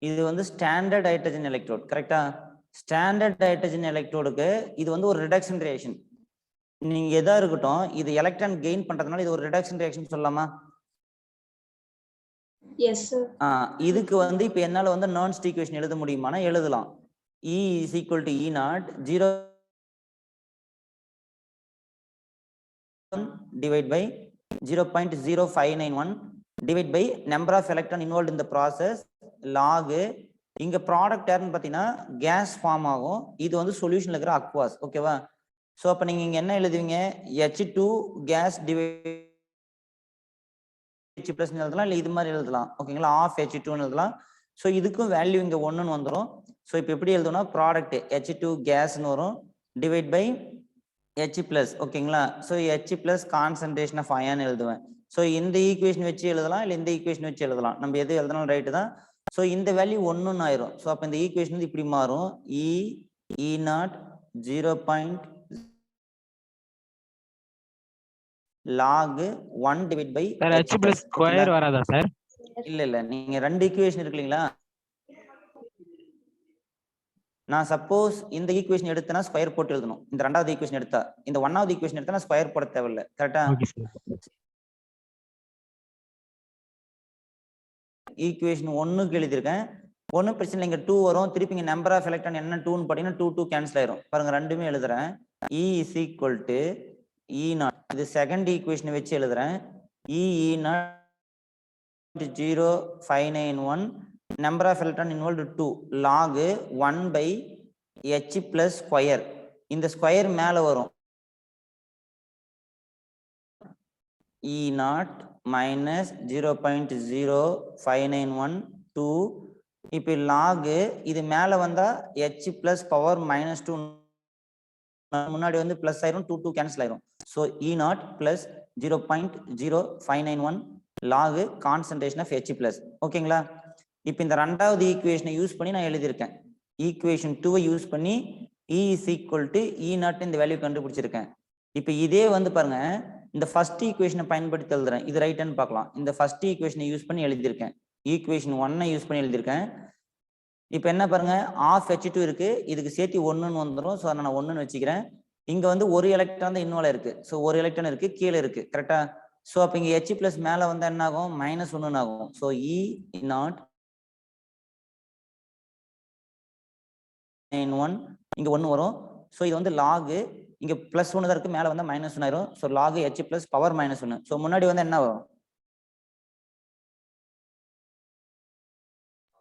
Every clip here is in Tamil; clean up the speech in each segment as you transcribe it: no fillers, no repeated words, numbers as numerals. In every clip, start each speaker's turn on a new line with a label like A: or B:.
A: இது வந்து ஸ்டாண்டர்ட் ஹைட்ரஜன் எலக்ட்ரோட். கரெக்டா? ஸ்டாண்டர்ட் ஹைட்ரஜன் எலக்ட்ரோடுக்கு இது வந்து ஒரு ரிடக்ஷன் ரியாக்ஷன். நீங்க எதா இருக்கட்டும், இது எலக்ட்ரான் கெயின் பண்றதுனால இது ஒரு ரிடக்ஷன் ரியாக்ஷன் சொல்லலாமா?
B: Yes sir.
A: இதுக்கு வந்து இப்ப என்னால வந்து நர்ன்ஸ்ட் ஈக்குவேஷன் எழுத முடியுமானா எழுதலாம். E is equal to E naught 0 divided by 0.0591 divided by number of electron involved in the process log. இங்க ப்ராடக்ட் யாருன்னு பாத்தீங்கன்னா கேஸ் ஃபார்ம் ஆகும். இது வந்து சொல்யூஷன்ல இருக்கிற அக்வாஸ். ஓகேவா? சோ அப்ப நீங்க இங்க என்ன எழுதுவீங்க? H2 case divide H plus எழுதலாம், இல்ல இது மாதிரி எழுதலாம். ஓகேங்களா? ஆஃப் H2 எழுதலாம். ஸோ இதுக்கும் வேல்யூ இங்க 1ன்னு வந்துடும். ஸோ இப்போ எப்படி எழுதணும்? ப்ராடக்ட் H2 கேஸ்ன்னு வரும் டிவைட் பை H பிளஸ். ஓகேங்களா? So H plus concentration of ion எழுதுவேன். ஸோ இந்த ஈக்குவேஷன் வச்சு எழுதலாம், இல்லை இந்த ஈக்குவேஷன் வச்சு எழுதலாம். நம்ம எது எழுதணும் ரைட்டு தான். ஸோ இந்த வேல்யூ 1ன்னு ஆயிரும். ஸோ அப்போ இந்த ஈக்குவேஷன் வந்து இப்படி மாறும். E not 0. log 1 divided by
C: H plus square வராதா சார்?
A: இல்ல நீங்க ரெண்டு ஈக்குவேஷன் இருக்கு இல்லீங்களா? நான் சப்போஸ் இந்த ஈக்குவேஷன் எடுத்தனா ஸ்கொயர் போட்டு எழுதணும். இந்த ரெண்டாவது ஈக்குவேஷன் எடுத்தா, இந்த ஒன்னாவது ஈக்குவேஷன் எடுத்தா ஸ்கொயர் போட தேவையில்லை. கரெக்டா? ஈக்குவேஷன் 1க்கு எழுதியிருக்கேன். ஒன்னும் பிரச்சனை இல்லை. இங்க 2 வரும். திருப்பி இங்க நம்பர் ஆஃப் எலக்ட்ரான் என்ன 2ன்னு பாத்தீங்கன்னா 2 கேன்சல் ஆயிரும். பாருங்க ரெண்டுமே எழுதுறேன். E is equal to E naught. இது செகண்ட் ஈக்குவேஷன் வச்சு எழுதுறேன். E naught 0.591 number of electron involved 2 log 1 by H plus square. இந்த ஸ்கொயர் மேல வரும். E naught minus 0.05912. இப்போ log இது மேல வந்தா H plus power minus 2 முன்னாடி வந்து பிளஸ் ஆயிரும். 2 கேன்சல் ஆயிரும். So E naught plus 0.0591 log concentration of H plus. ஓகேங்களா? இப்போ இந்த ரெண்டாவது ஈக்குவேஷனை யூஸ் பண்ணி நான் எழுதியிருக்கேன். ஈக்குவேஷன் 2 யூஸ் பண்ணி E is equal to E naught இந்த வேல்யூ கண்டுபிடிச்சிருக்கேன். இப்போ இதே வந்து பாருங்க, இந்த ஃபர்ஸ்ட் ஈக்குவேஷனை பயன்படுத்தி எழுதுறேன். இது ரைட்னு பார்க்கலாம். இந்த ஃபர்ஸ்ட் ஈக்குவேஷனை யூஸ் பண்ணி எழுதியிருக்கேன். ஈக்குவேஷன் 1 யூஸ் பண்ணி எழுதியிருக்கேன். இப்போ என்ன பாருங்க, ஆஃப் H2 இருக்கு, இதுக்கு சேர்த்து 1ன்னு வந்துடும். ஸோ நான் 1ன்னு வச்சுக்கிறேன். இங்க வந்து ஒரு எலக்ட்ரான் தான் இன்வால்வ் இருக்கு. ஸோ ஒரு எலக்ட்ரான் இருக்கு, கீழே இருக்கு. கரெக்டா? ஸோ அப்போ இங்க H பிளஸ் மேல வந்தா என்ன ஆகும்? -1 ஆகும். ஸோ E naught 1 இங்க 1 வரும். ஸோ இது வந்து லாக் இங்க +1 தான் இருக்கு, மேல வந்தா -1 ஆயிரும். So lock H plus power -1. So முன்னாடி வந்து என்ன வரும்?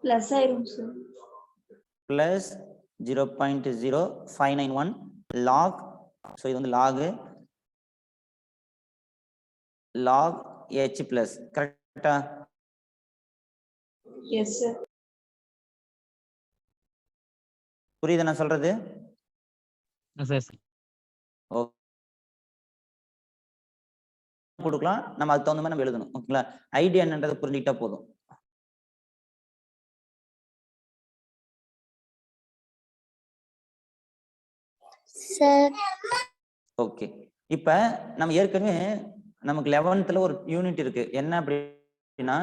B: பிளஸ் ஆயிரும் சார்.
A: Plus 0.0591 log. ஸோ இது வந்து log H பிளஸ். கரெக்டா?
B: Yes sir.
A: புரியுது நான் சொல்றது? கொடுக்கலாம், நம்ம அதுக்கு தகுந்த மாதிரி நம்ம எழுதணும். ஓகேங்களா? ஐடியா என்னன்றதை புரிஞ்சுக்கிட்டா போதும். ஓகே. இப்ப நம்ம ஏற்கனவே நமக்கு 11th ஒரு யூனிட் இருக்கு. என்ன அப்படின்னா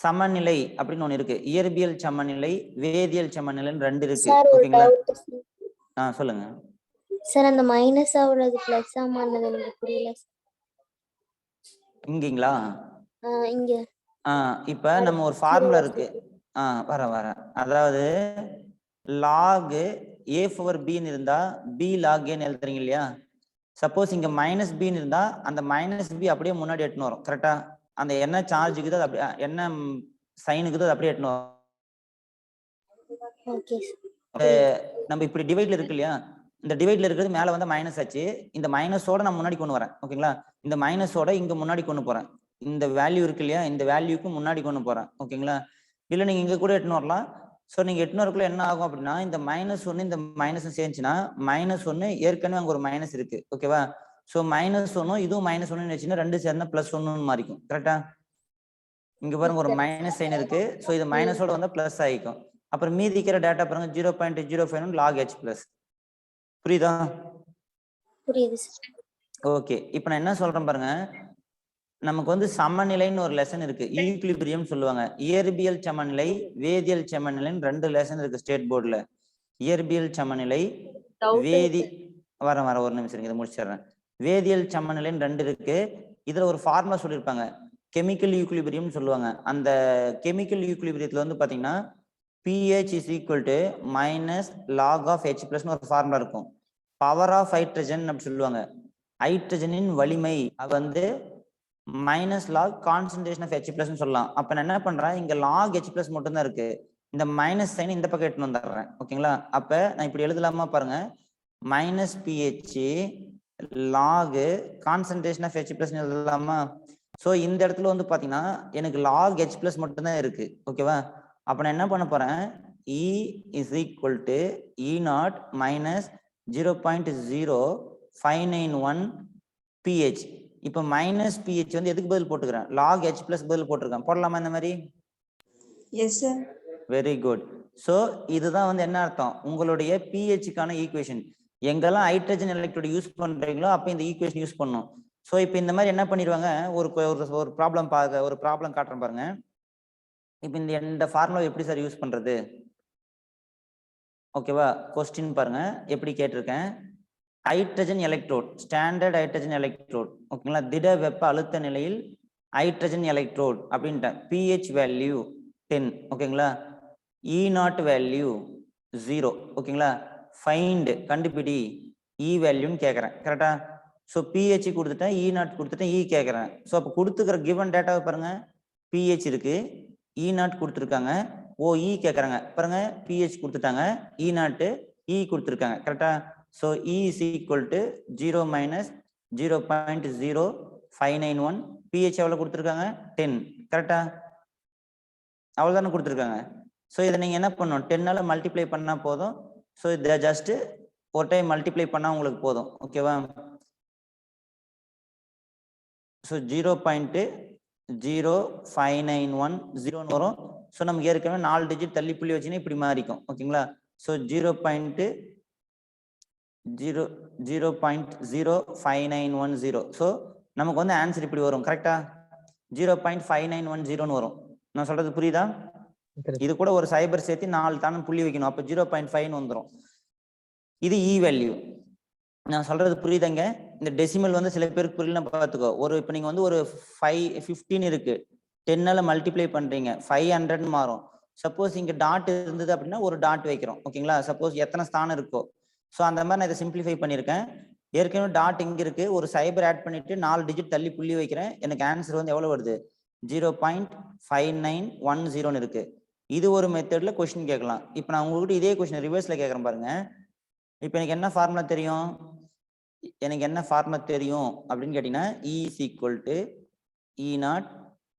A: சமநிலை அப்படின்னு ஒண்ணு இருக்கு. இயற்பியல் சமநிலை, வேதியியல் சமநிலைன்னு 2 இருக்கு. ஓகேங்களா? சொல்லுங்க
D: சார். அந்த மைனஸ் ஆவுறது பிளஸ் ஆமானது எனக்கு புரியல.
A: இங்கீங்களா?
D: இங்க
A: இப்ப நம்ம ஒரு ஃபார்முலா இருக்கு. வர அதாவது log a/b ன்னு இருந்தா b log a ன்னு எழுதுறீங்க இல்லையா? சப்போஸ் இங்க -b ன்னு இருந்தா அந்த -b அப்படியே முன்னாடி எட்டுன்னு வரும். கரெக்டா? அந்த என்ன சார்ஜ் இருக்குதோ அது அப்படியே, என்ன சைன் இருக்குதோ அது அப்படியே எட்டுன்னு வரும். நம்ம இப்படி டிவைட்ல இருக்கு இல்லையா? இந்த டிவைட்ல இருக்கிறது மேல வந்து மைனஸ் ஆச்சு. இந்த மைனஸோட நான் முன்னாடி கொண்டு வரேன். ஓகேங்களா? இந்த மைனஸோட இங்க முன்னாடி கொண்டு போறேன். இந்த வேல்யூ இருக்கு இல்லையா? இந்த வேல்யூக்கு முன்னாடி கொண்டு போறேன். ஓகேங்களா? இல்ல நீங்க இங்க கூட எட்டுன்னு வரலாம். ஸோ நீங்க எட்டுன்னு வரக்குள்ள என்ன ஆகும் அப்படின்னா, இந்த -1 இந்த மைனஸ் சேர்ந்துச்சுன்னா -1 ஏற்கனவே அங்க ஒரு மைனஸ் இருக்கு. ஓகேவா? ஸோ -1 இதுவும் -1 வச்சுன்னா 2 சேர்ந்தா +1 மாறிக்கும். கரெக்டா? இங்க பாருங்க ஒரு மைனஸ் சைன் இருக்கு. ஸோ இது மைனஸோட வந்தா பிளஸ் ஆகிக்கும். அப்புறம் மீதி இருக்கிற டேட்டா பாருங்க 0.051 log H பிளஸ். புரியுதா?
D: புரியுது.
A: ஓகே. இப்போ நான் என்ன சொல்றேன் பாருங்க, நமக்கு வந்து சமநிலைன்னு ஒரு லெசன் இருக்கு, ஈக்லிபிரியம் சொல்லுவாங்க. இயற்பியல் சமநிலை, வேதியியல் சமநிலைன்னு 2 லெசன் இருக்கு ஸ்டேட் போர்டுல. இயற்பியல் சமநிலை, வேதி வர ஒரு நிமிஷம் இருங்க, இதை முடிச்சிடுறேன். வேதியியல் சமநிலைன்னு 2 இருக்கு. இதுல ஒரு ஃபார்முலா சொல்லியிருப்பாங்க, கெமிக்கல் ஈக்லிபிரியம் சொல்லுவாங்க. அந்த கெமிக்கல் ஈக்லிபிரியத்துல வந்து பாத்தீங்கன்னா pH is equal to minus log of H plus ஒரு ஃபார்முலா இருக்கும். பவர் ஆஃப் ஹைட்ரஜன் அப்படி சொல்லுவாங்க. ஹைட்ரஜனின் வலிமை வந்து minus log concentration of H plus சொல்லலாம். அப்ப நான் என்ன பண்றேன், இங்க லாக் H plus மட்டும் தான் இருக்கு, இந்த மைனஸ் சைன் இந்த பக்கம் எடுத்துன்னு வந்துடுறேன். ஓகேங்களா? அப்ப நான் இப்படி எழுதலாமா பாருங்க, minus pH log concentration of H plus எழுதலாமா? ஸோ இந்த இடத்துல வந்து பாத்தீங்கன்னா எனக்கு லாக் H plus மட்டும் தான் இருக்கு. ஓகேவா? அப்ப நான் என்ன பண்ண போறேன், E is equal to E0 minus 0.0591 pH. இப்போ மைனஸ் pH வந்து எதுக்கு பதில் போட்டுக்கிறேன், லாக் H plus பதில் போட்டிருக்கேன். போடலாமா இந்த மாதிரி?
B: Yes sir.
A: Very good. So இதுதான் வந்து என்ன அர்த்தம், உங்களுடைய pHக்கான ஈக்குவேஷன். எங்கெல்லாம் ஹைட்ரஜன் எலக்ட்ரோடு யூஸ் பண்றீங்களோ அப்போ இந்த ஈக்குவேஷன் யூஸ் பண்ணணும். ஸோ இப்போ இந்த மாதிரி என்ன பண்ணிடுவாங்க, ஒரு ப்ராப்ளம் காட்டுறேன் பாருங்க. இப்போ இந்த ஃபார்முலா எப்படி சார் யூஸ் பண்றது? ஓகேவா? கொஸ்டின் பாருங்க எப்படி கேட்டிருக்கேன். Hydrogen electrode, standard hydrogen electrode, ஓகேங்களா, திட வெப்ப அழுத்த நிலையில் ஹைட்ரஜன் எலக்ட்ரோட் அப்படின்ட்டேன். pH வேல்யூ 10, ஓகேங்களா, E0 வேல்யூ 0, ஓகேங்களா, ஃபைண்ட் கண்டுபிடி E வேல்யூன்னு கேட்குறேன். கரெக்டா? ஸோ pH கொடுத்துட்டேன், E0 கொடுத்துட்டேன், E கேட்குறேன். ஸோ அப்போ கொடுத்துக்கிற கிவன் டேட்டாவை பாருங்க, pH இருக்கு, E0 கொடுத்துருக்காங்க, E கேட்குறாங்க பாருங்க, pH கொடுத்துட்டாங்க, E0 E கொடுத்துருக்காங்க. கரெக்டா? So E is equal to 0 minus 0.0591, pH எவ்வளோ கொடுத்துருக்காங்க, 10. கரெக்டா? அவ்வளோதானே கொடுத்துருக்காங்க. ஸோ இதை நீங்கள் என்ன பண்ணணும், 10ஆல மல்டிப்ளை பண்ணால் போதும். ஸோ இதை ஜஸ்ட் ஒரு டைம் மல்டிப்ளை பண்ணால் உங்களுக்கு போதும். ஓகேவா? ஸோ 0.0591 வரும். ஸோ நமக்கு ஏற்கனவே 4 டிஜிட் தள்ளி புள்ளி வச்சுன்னா இப்படி மாறிக்கும். ஓகேங்களா? ஸோ 0.0591. ஸோ நமக்கு வந்து ஆன்சர் இப்படி வரும். கரெக்டா? 0.5910 வரும். நான் சொல்றது புரியுதா? இது கூட ஒரு சைபர் சேர்த்து 4 தானே புள்ளி வைக்கணும், அப்போ 0.5 வந்துடும். இது E வேல்யூ. நான் சொல்றது புரியுதாங்க? இந்த டெசிமல் வந்து சில பேருக்கு புரியல, பார்த்துக்கோ. இப்போ நீங்க வந்து ஒரு 15 இருக்கு, 10ஆல மல்டிப்ளை பண்றீங்க, 500 மாறும். சப்போஸ் இங்க டாட் இருந்தது அப்படின்னா ஒரு டாட் வைக்கிறோம். ஓகேங்களா? சப்போஸ் எத்தனை ஸ்தானம் இருக்கோ. ஸோ அந்த மாதிரி நான் இதை சிம்பிளிஃபை பண்ணியிருக்கேன். ஏற்கனவே டாட் இங்க இருக்கு, ஒரு சைபர் ஆட் பண்ணிட்டு 4 டிஜிட் தள்ளி புள்ளி வைக்கிறேன். எனக்கு ஆன்சர் வந்து எவ்வளவு வருது, 0.5910 இருக்கு. இது ஒரு மெத்தட்ல கொஸ்டின் கேட்கலாம். இப்போ நான் உங்ககிட்ட இதே கொஸ்டின் ரிவர்ஸ்ல கேட்கறேன் பாருங்க. இப்போ எனக்கு என்ன ஃபார்முலா தெரியும், அப்படின்னு கேட்டீங்கன்னா E is equal to E0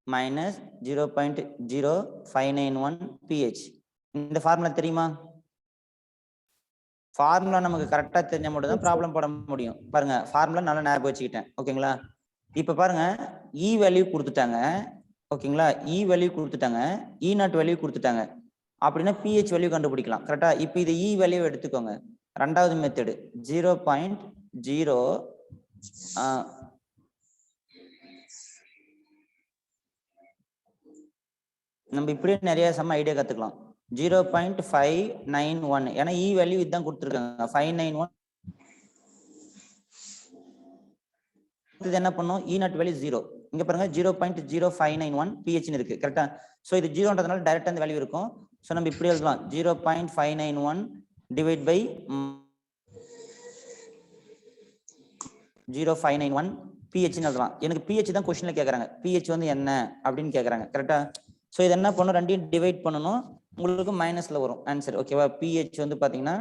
A: minus 0.0591 pH. இந்த ஃபார்முலா தெரியுமா? ஃபார்முலா நமக்கு கரெக்டா தெரிஞ்ச மட்டும் தான் ப்ராப்ளம் போட முடியும். பாருங்க, ஃபார்முலா நல்லா ஞாபகம் வச்சுக்கிட்டேன். ஓகேங்களா? இப்ப பாருங்க, E வேல்யூ கொடுத்துட்டாங்க. ஓகேங்களா? E வேல்யூ கொடுத்துட்டாங்க, E0 வேல்யூ கொடுத்துட்டாங்க. அப்படின்னா pH வேல்யூ கண்டுபிடிக்கலாம். கரெக்டா? இப்போ இது E வேல்யூ எடுத்துக்கோங்க. ரெண்டாவது மெத்தடு 0.0 நம்ம இப்படியே நிறைய சம ஐடியா கத்துக்கலாம். 0.591, ஏன்னா E வேல்யூ இதுதான் கொடுத்துருக்காங்க, 591. இது என்ன பண்ணும், E0 வேல்யூ 0. இங்க பாருங்க 0.0591 pH இருக்கு. கரெக்டா? சோ இது 0ன்றதுனால டைரக்டா அந்த வேல்யூ இருக்கும். சோ நம்ம இப்படி எழுதலாம், 0.591 டிவைட் பை 0.591 pH எழுதலாம். எனக்கு pH தான் क्वेश्चनல கேக்குறாங்க, pH வந்து என்ன அப்படின்னு கேக்குறாங்க. கரெக்டா? சோ இது என்ன பண்ணனும், ரெண்டையும் டிவைட் பண்ணனும், உங்களுக்கு மைனஸ்ல வரும் ஆன்சர். ஓகேவா? pH வந்து பாத்தீங்கன்னா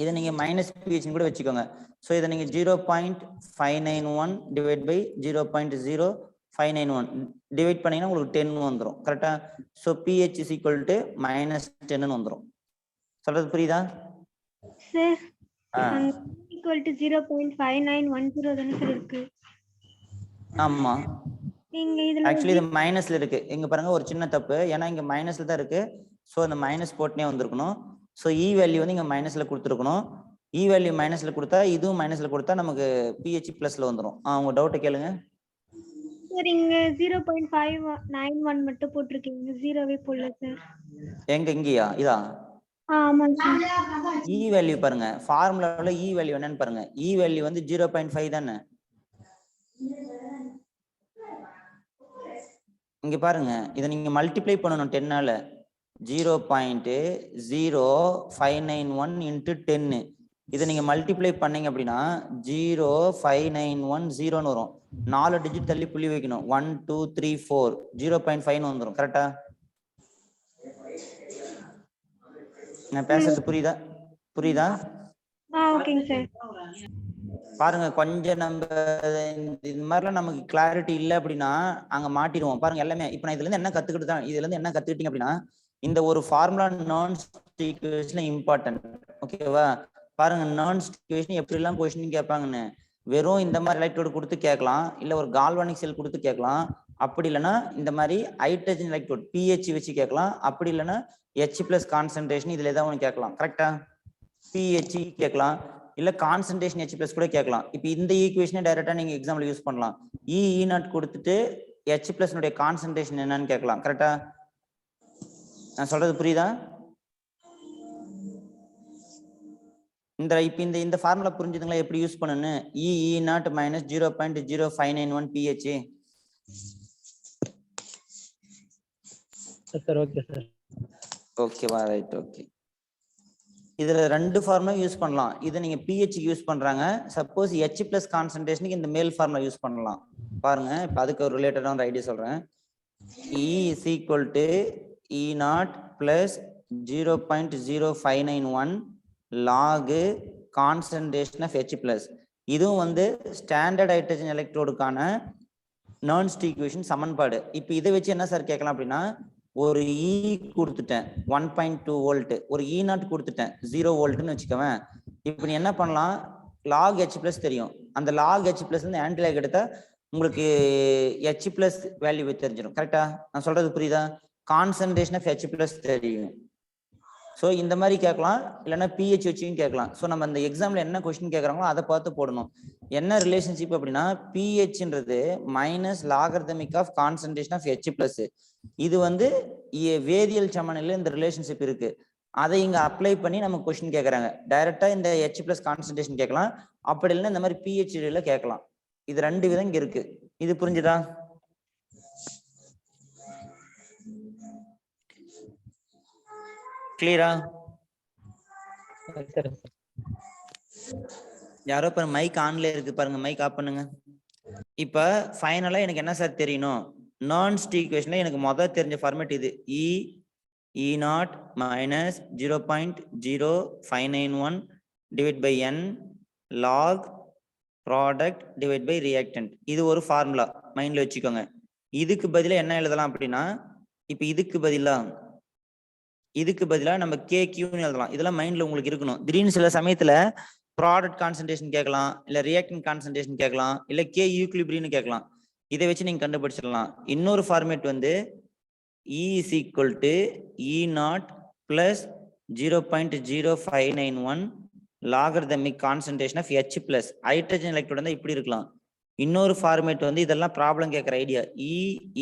A: இதை நீங்க மைனஸ் pH கூட வச்சுக்கோங்க. சோ இதை நீங்க 0.591 டிவைட் பை 0.0591 டிவைட் பண்ணீங்கன்னா உங்களுக்கு 10 வந்துரும். கரெக்டா? So pH is equal to -10 வந்துரும். சொல்றது புரியுதா
E: சார்? equal to 0.5910 தான சார் இருக்கு.
A: ஆமா,
E: நீங்க இதுல
A: ஆக்சுவலி இது மைனஸ்ல இருக்கு. இங்க பாருங்க ஒரு சின்ன தப்பு, ஏன்னா இங்க மைனஸ்ல தான் இருக்கு. சோ அந்த மைனஸ் போட்டுனே வந்திருக்கணும். சோ E வேல்யூ வந்து இங்க மைனஸ்ல கொடுத்துருக்கணும். E வேல்யூ மைனஸ்ல கொடுத்தா இதுவும் மைனஸ்ல கொடுத்தா நமக்கு pH பிளஸ்ல வந்துரும். உங்க டவுட் கேளுங்க.
E: சார் இங்க 0.591 மட்டும் போட்டிருக்கீங்க, ஜீரோவே போடல சார்.
A: எங்க இங்கயா இதா
E: ஆமாங்க சார்.
A: இ வேல்யூ பாருங்க, ஃபார்முலாவில் இ வேல்யூ என்னன்னு பாருங்க. இ வேல்யூ வந்து 0.5 தானே. இங்க பாருங்க, இதை நீங்க மல்டிப்ளை பண்ணணும் 10ஆல. 0.0591 இன்ட்டு 10. இதை நீங்க மல்டிப்ளை பண்ணீங்க அப்படின்னா 0.5910 வரும். 4 டிஜிட் தள்ளி புள்ளி வைக்கணும். 1 2 3 4 0.5 வந்துடும். கரெக்டா? நான் பேசுறது புரியுதா?
E: ஓகேங்க சார்.
A: பாருங்க, கொஞ்சம் நம்ம இந்த மாதிரிலாம் நமக்கு கிளாரிட்டி இல்லை அப்படின்னா அங்க மாட்டிடுவோம். பாருங்க எல்லாமே இப்ப நான் இதுல இருந்து என்ன கத்துக்கிட்டீங்க அப்படின்னா, இந்த ஒரு ஃபார்முலா நான்ஸ்ட் ஈக்குவேஷன் இம்பார்ட்டன்ட். ஓகேவா? பாருங்க, நான்ஸ்ட் ஈக்குவேஷன் எப்படி எல்லாம் கொஸ்டின் கேட்பாங்கன்னு. வெறும் இந்த மாதிரி எலக்ட்ரோடு கொடுத்து கேட்கலாம், இல்ல ஒரு கால்வானிக் செல் கொடுத்து கேட்கலாம். அப்படி இல்லைன்னா இந்த மாதிரி ஹைட்ரஜன் எலக்ட்ரோட் பிஹெச் வச்சு கேட்கலாம். அப்படி இல்லைன்னா H பிளஸ் கான்சன்ட்ரேஷன் இதுல ஏதாவது ஒன்று கேட்கலாம். கரெக்டா? பிஹெச் கேட்கலாம், இல்ல கான்சன்ட்ரேஷன் H பிளஸ் கூட கேட்கலாம். இப்போ இந்த ஈக்குவேஷனை டைரக்டா நீங்க எக்ஸாம்பிள் யூஸ் பண்ணலாம். E நாட் கொடுத்துட்டு H பிளஸ் கான்சன்ட்ரேஷன் என்னன்னு கேட்கலாம். கரெக்டா? நான் சொல்றது புரியுதா? இந்த ஃபார்முலா புரிஞ்சுதுங்களா எப்படி யூஸ் பண்ணணும்னு? E naught minus 0.0591 pH.
C: Sir okay sir.
A: ஓகேவா? Right, okay. இதுல ரெண்டு ஃபார்முலா யூஸ் பண்ணலாம். இதை நீங்க pH யூஸ் பண்றாங்க. சப்போஸ் H பிளஸ் கான்சன்ட்ரேஷனுக்கு இந்த மேல் ஃபார்முலா யூஸ் பண்ணலாம். பாருங்க, இப்ப அதுக்கு ஒரு ரிலேட்டடான ஒரு ஐடியா சொல்றேன். E is equal to E naught plus 0.0591 log concentration of H plus. இதுவும் வந்து ஸ்டாண்டர்ட் ஹைட்ரஜன் எலக்ட்ரோடுக்கான நான்ஸ்ட் ஈக்குவேஷன் சமன்பாடு. இப்போ இதை வச்சு என்ன சார் கேட்கலாம் அப்படின்னா, ஒரு E கொடுத்துட்டேன் 1.2 வோல்ட், ஒரு E நாட் கொடுத்துட்டேன் 0 வோல்ட்னு வச்சுக்கவேன். இப்போ நீ என்ன பண்ணலாம், log H பிளஸ் தெரியும். அந்த log H பிளஸ் வந்து ஆன்டிலாக் எடுத்தா உங்களுக்கு H பிளஸ் வேல்யூ தெரிஞ்சிடும். கரெக்டா? நான் சொல்றது புரியுதா? கான்சன்ட்ரேஷன் ஆஃப் H பிளஸ் தெரியும். ஸோ இந்த மாதிரி கேட்கலாம், இல்லைன்னா pH வச்சும் கேட்கலாம். ஸோ நம்ம அந்த எக்ஸாம்ல என்ன கொஸ்டின் கேட்குறாங்களோ அதை பார்த்து போடணும். என்ன ரிலேஷன்ஷிப் அப்படின்னா, pHன்றது minus logarithmic of concentration of H plus. இது வந்து வேதியியல் சமநிலையில் இந்த ரிலேஷன்ஷிப் இருக்கு. அதை இங்க அப்ளை பண்ணி நம்ம கொஸ்டின் கேட்கறாங்க. டைரக்டா இந்த H பிளஸ் கான்சன்ட்ரேஷன் கேட்கலாம், அப்படி இல்லைன்னா இந்த மாதிரி pH கேட்கலாம். இது ரெண்டு விதம் இங்க இருக்கு. இது புரிஞ்சுதா? கிளியரா? யாரோ பாருங்க மைக் ஆன்ல இருக்கு, பாருங்க மைக் ஆஃப் பண்ணுங்க. இப்ப ஃபைனலா எனக்கு என்ன சார் தெரியணும், நான்ஸ்ட் ஈக்குவேஷன்ல எனக்கு முதல் தெரிஞ்ச ஃபார்மேட் இது. E naught minus 0.0591 divide by n log product divide by reactant. இது ஒரு ஃபார்முலா மைண்ட்ல வச்சுக்கோங்க. இதுக்கு பதிலா என்ன எழுதலாம் அப்படின்னா, இப்ப இதுக்கு பதிலா நம்ம KQன்னு எழுதலாம். இதெல்லாம் மைண்ட்ல உங்களுக்கு இருக்கணும். திடீர்னு சில சமயத்துல ப்ராடக்ட் கான்சன்ட்ரேஷன் கேட்கலாம், இல்ல ரியாக்டன்ட் கான்சன்ட்ரேஷன் கேட்கலாம், இல்ல K ஈக்குலிபிரியம்னு கேட்கலாம். இதை வச்சு நீங்க கண்டுபிடிச்சிடலாம். இன்னொரு ஃபார்மேட் வந்து E is equal to E naught plus 0.0591 logarithmic concentration of H plus. Hydrogen electrode வந்து இப்படி இருக்கலாம். இன்னொரு ஃபார்மேட் வந்து இதெல்லாம் ப்ராப்ளம் கேட்குற idea.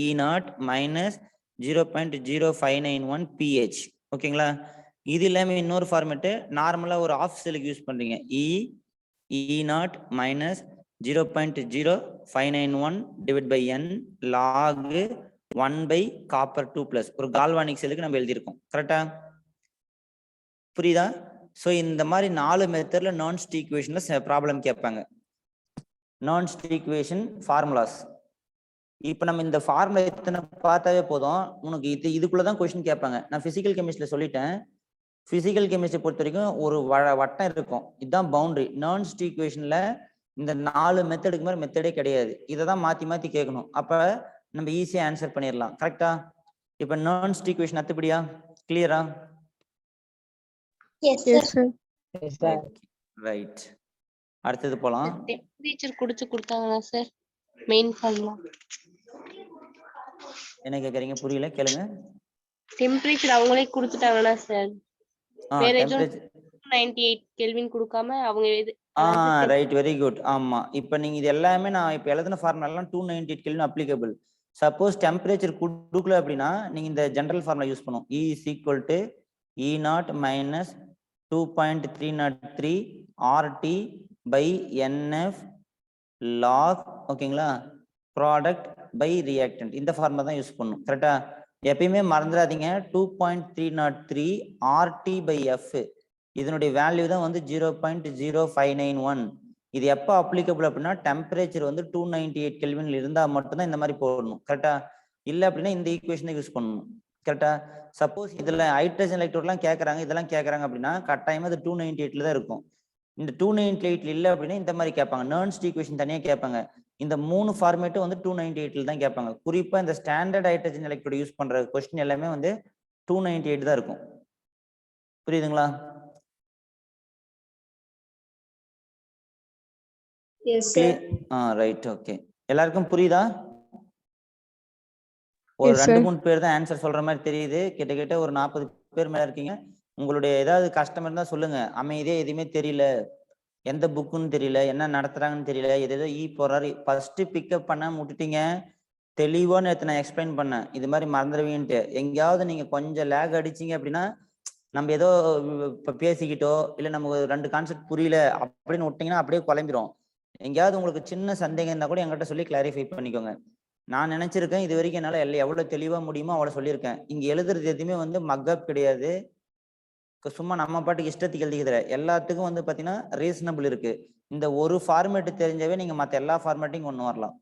A: E naught minus 0.0591 pH. ஓகேங்களா? இது இல்லாம இன்னொரு ஃபார்மேட்டு நார்மலா ஒரு ஆஃப் செல்லுக்கு யூஸ் பண்றீங்க. E naught minus 0.0591 divide by n log 1 by copper 2 plus. ஒரு கால்வானிக் செல்லுக்கு நம்ம எழுதியிருக்கோம். கரெக்டா? புரியுதா? ஸோ இந்த மாதிரி 4 மெத்தட்ல நான்ஸ்ட் ஈக்குவேஷன்ல ப்ராப்ளம் கேட்பாங்க. நான்ஸ்ட் ஈக்குவேஷன் ஃபார்முலாஸ். இப்போ நம்ம இந்த ஃபார்முலா எத்தனை பார்த்தாவே போதும், உனக்கு இதுக்குள்ளதான் கொஸ்டின் கேட்பாங்க. நான் பிசிக்கல் கெமிஸ்ட்ரியில சொல்லிட்டேன். பிசிக்கல் கெமிஸ்ட்ரி பொறுத்த வரைக்கும் ஒரு வட்டம் இருக்கும், இதுதான் பவுண்டரி. நான்ஸ்ட் ஈக்குவேஷன்ல இந்த 4 மெத்தடுக்கு மாதிரி மெத்தடே கிடையாது. இதை தான் மாத்தி கேட்கணும். அப்ப நம்ம ஈஸியா ஆன்சர் பண்ணிடலாம். கரெக்டா? இப்ப நான்ஸ்ட் ஈக்குவேஷன் அத்துப்படியா? கிளியரா? ரைட், அடுத்தது போலாம்.
F: டெம்பரேச்சர் கொடுத்தாங்களா சார் மெயின் ஃபார்முலா?
A: என்ன கேக்குறீங்க புரியல, கேளுங்க.
F: டெம்பரேச்சர் அவங்களே கொடுத்துட்டாங்களா சார்? வேற எதுவும் 98 கெல்வின் கொடுக்காம அவங்க
A: ரைட், வெரி குட். ஆமா, இப்ப நீங்க இது எல்லாமே நான் இப்ப எழுதின ஃபார்முலா எல்லாம் 298 கெல்வின் அப்ளிகபிள். சப்போஸ் டெம்பரேச்சர் கொடுக்கல அப்படின்னா நீங்க இந்த ஜெனரல் ஃபார்முலா யூஸ் பண்ணும். E is equal to E0 minus 2.303 RT by NF log, ஓகேங்களா, ப்ராடக்ட் பை ரியாக்டன்ட். இந்த ஃபார்முலா தான் யூஸ் பண்ணும். கரெக்டா? எப்பயுமே மறந்துடாதீங்க, 2.303 RT by F இதனுடைய வேல்யூ தான் வந்து 0.0591. இது எப்போ அப்ளிகபிள் அப்படின்னா டெம்பரேச்சர் வந்து 298 கெல்வின்ல இருந்தா மட்டும்தான் இந்த மாதிரி போடணும். கரெக்டா? இல்லை அப்படின்னா இந்த ஈக்குவேஷனை யூஸ் பண்ணணும். கரெக்டா? சப்போஸ் இதுல ஹைட்ரஜன் எலக்ட்ரோட்லாம் கேட்கறாங்க, இதெல்லாம் கேட்கறாங்க அப்படின்னா கட்டாயமா இது 298ல தான் இருக்கும். இந்த 298ல இல்லை அப்படின்னா இந்த மாதிரி கேட்பாங்க. நர்ன்ஸ்ட் ஈக்குவேஷன் தனியாக கேட்பாங்க. இந்த 3 ஃபார்மேட்டும் வந்து 298ல தான் கேட்பாங்க. குறிப்பா இந்த ஸ்டாண்டர்ட் ஹைட்ரஜன் எலக்ட்ரோட் யூஸ் பண்ற கொஸ்டின் எல்லாமே வந்து 298 தான் இருக்கும். புரியுதுங்களா?
B: Yes, sir.
A: Right, okay. எல்லாருக்கும் புரியுதா? ஒரு 2-3 பேர் தான் ஆன்சர் சொல்ற மாதிரி தெரியுது. கிட்டத்தட்ட ஒரு 40 பேர் மேல இருக்கீங்க. உங்களுடைய ஏதாவது கஷ்டம் இருந்தா சொல்லுங்க. அமைதியா எதுவுமே தெரியல, எந்த புக்குன்னு தெரியல, என்ன நடத்துறாங்கன்னு தெரியல, ஏதோ போறாரு, ஃபர்ஸ்ட் பிக்கப் பண்ண விட்டுட்டீங்க. தெளிவா நேற்று நான் எக்ஸ்பிளைன் பண்ணேன், இது மாதிரி மறந்துடுவீன்ட்டு. எங்கேயாவது நீங்க கொஞ்சம் லேக் அடிச்சீங்க அப்படின்னா நம்ம ஏதோ பேசிக்கிட்டோ இல்லை நமக்கு 2 கான்செப்ட் புரியல அப்படின்னு விட்டீங்கன்னா அப்படியே குழம்பிரும். எங்கேயாவது உங்களுக்கு சின்ன சந்தேகம் இருந்தா கூட என்கிட்ட சொல்லி கிளாரிஃபை பண்ணிக்கோங்க. நான் நினைச்சிருக்கேன் இது வரைக்கும் என்னால எவ்வளவு தெளிவா முடியுமோ அவ்வளவு சொல்லியிருக்கேன். இங்க எழுதுறது எதுவுமே வந்து மக்கப் கிடையாது, சும்மா நம்ம பாட்டுக்கு இஷ்டத்துக்கு எழுதிக்கிற. எல்லாத்துக்கும் வந்து பாத்தீங்கன்னா ரீசனபிள் இருக்கு. இந்த ஒரு ஃபார்மேட் தெரிஞ்சவே நீங்க மற்ற எல்லா ஃபார்மேட்டையும் கொண்டு வரலாம்.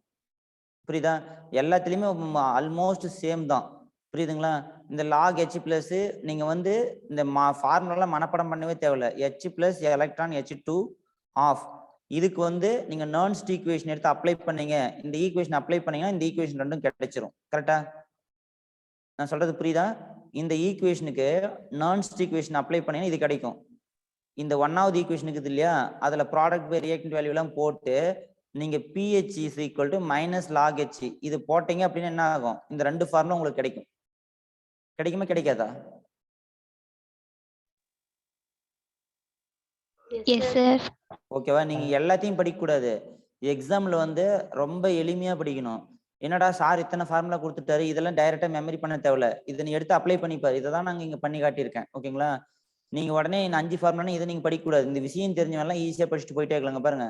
A: புரியுதா? எல்லாத்துலயுமே ஆல்மோஸ்ட் சேம் தான். புரியுதுங்களா? இந்த லாக் H பிளஸ் நீங்க வந்து இந்த ஃபார்முலா மனப்படம் பண்ணவே தேவையில்ல. H plus electron H2 of இதுக்கு வந்து நீங்க நர்ன்ஸ்ட் ஈக்குவேஷன் எடுத்து அப்ளை பண்ணீங்க, இந்த ஈக்குவேஷன் அப்ளை பண்ணீங்கன்னா இந்த ஈக்குவேஷன் ரெண்டும் கிடைச்சிரும். கரெக்டா? நான் சொல்றது புரியுதா? இந்த ஈக்குவேஷனுக்கு நர்ன்ஸ்ட் ஈக்குவேஷன் அப்ளை பண்ணீங்கன்னா இது கிடைக்கும். இந்த 1வது ஈக்குவேஷனுக்கு இது இல்லையா, அதுல ப்ராடக்ட் பை ரியாக்டன்ட் வேல்யூ எல்லாம் போட்டு நீங்க pH is equal to minus log H இது போட்டீங்க அப்படின்னா என்ன ஆகும்? இந்த 2 ஃபார்முலா உங்களுக்கு கிடைக்கும். கிடைக்குமா கிடைக்காதா?
D: Yes sir.
A: ஓகேவா? நீங்க எல்லாத்தையும் படிக்க கூடாது. எக்ஸாம்ல வந்து ரொம்ப எளிமையா படிக்கணும். என்னடா சார் இத்தனை ஃபார்முலா கொடுத்துட்டாரு, இதெல்லாம் டைரக்டா மெமரி பண்ண தேவையில்ல, இதை நீ எடுத்து அப்ளை பண்ணிப்பாரு. இதை தான் நாங்க இங்க பண்ணி காட்டியிருக்கேன். ஓகேங்களா? நீங்க உடனே இந்த 5 ஃபார்முலா இதை நீங்க படிக்க கூடாது. இந்த விஷயம் தெரிஞ்சவெல்லாம் ஈஸியா படிச்சுட்டு போயிட்டே இருக்கலாங்க. பாருங்க,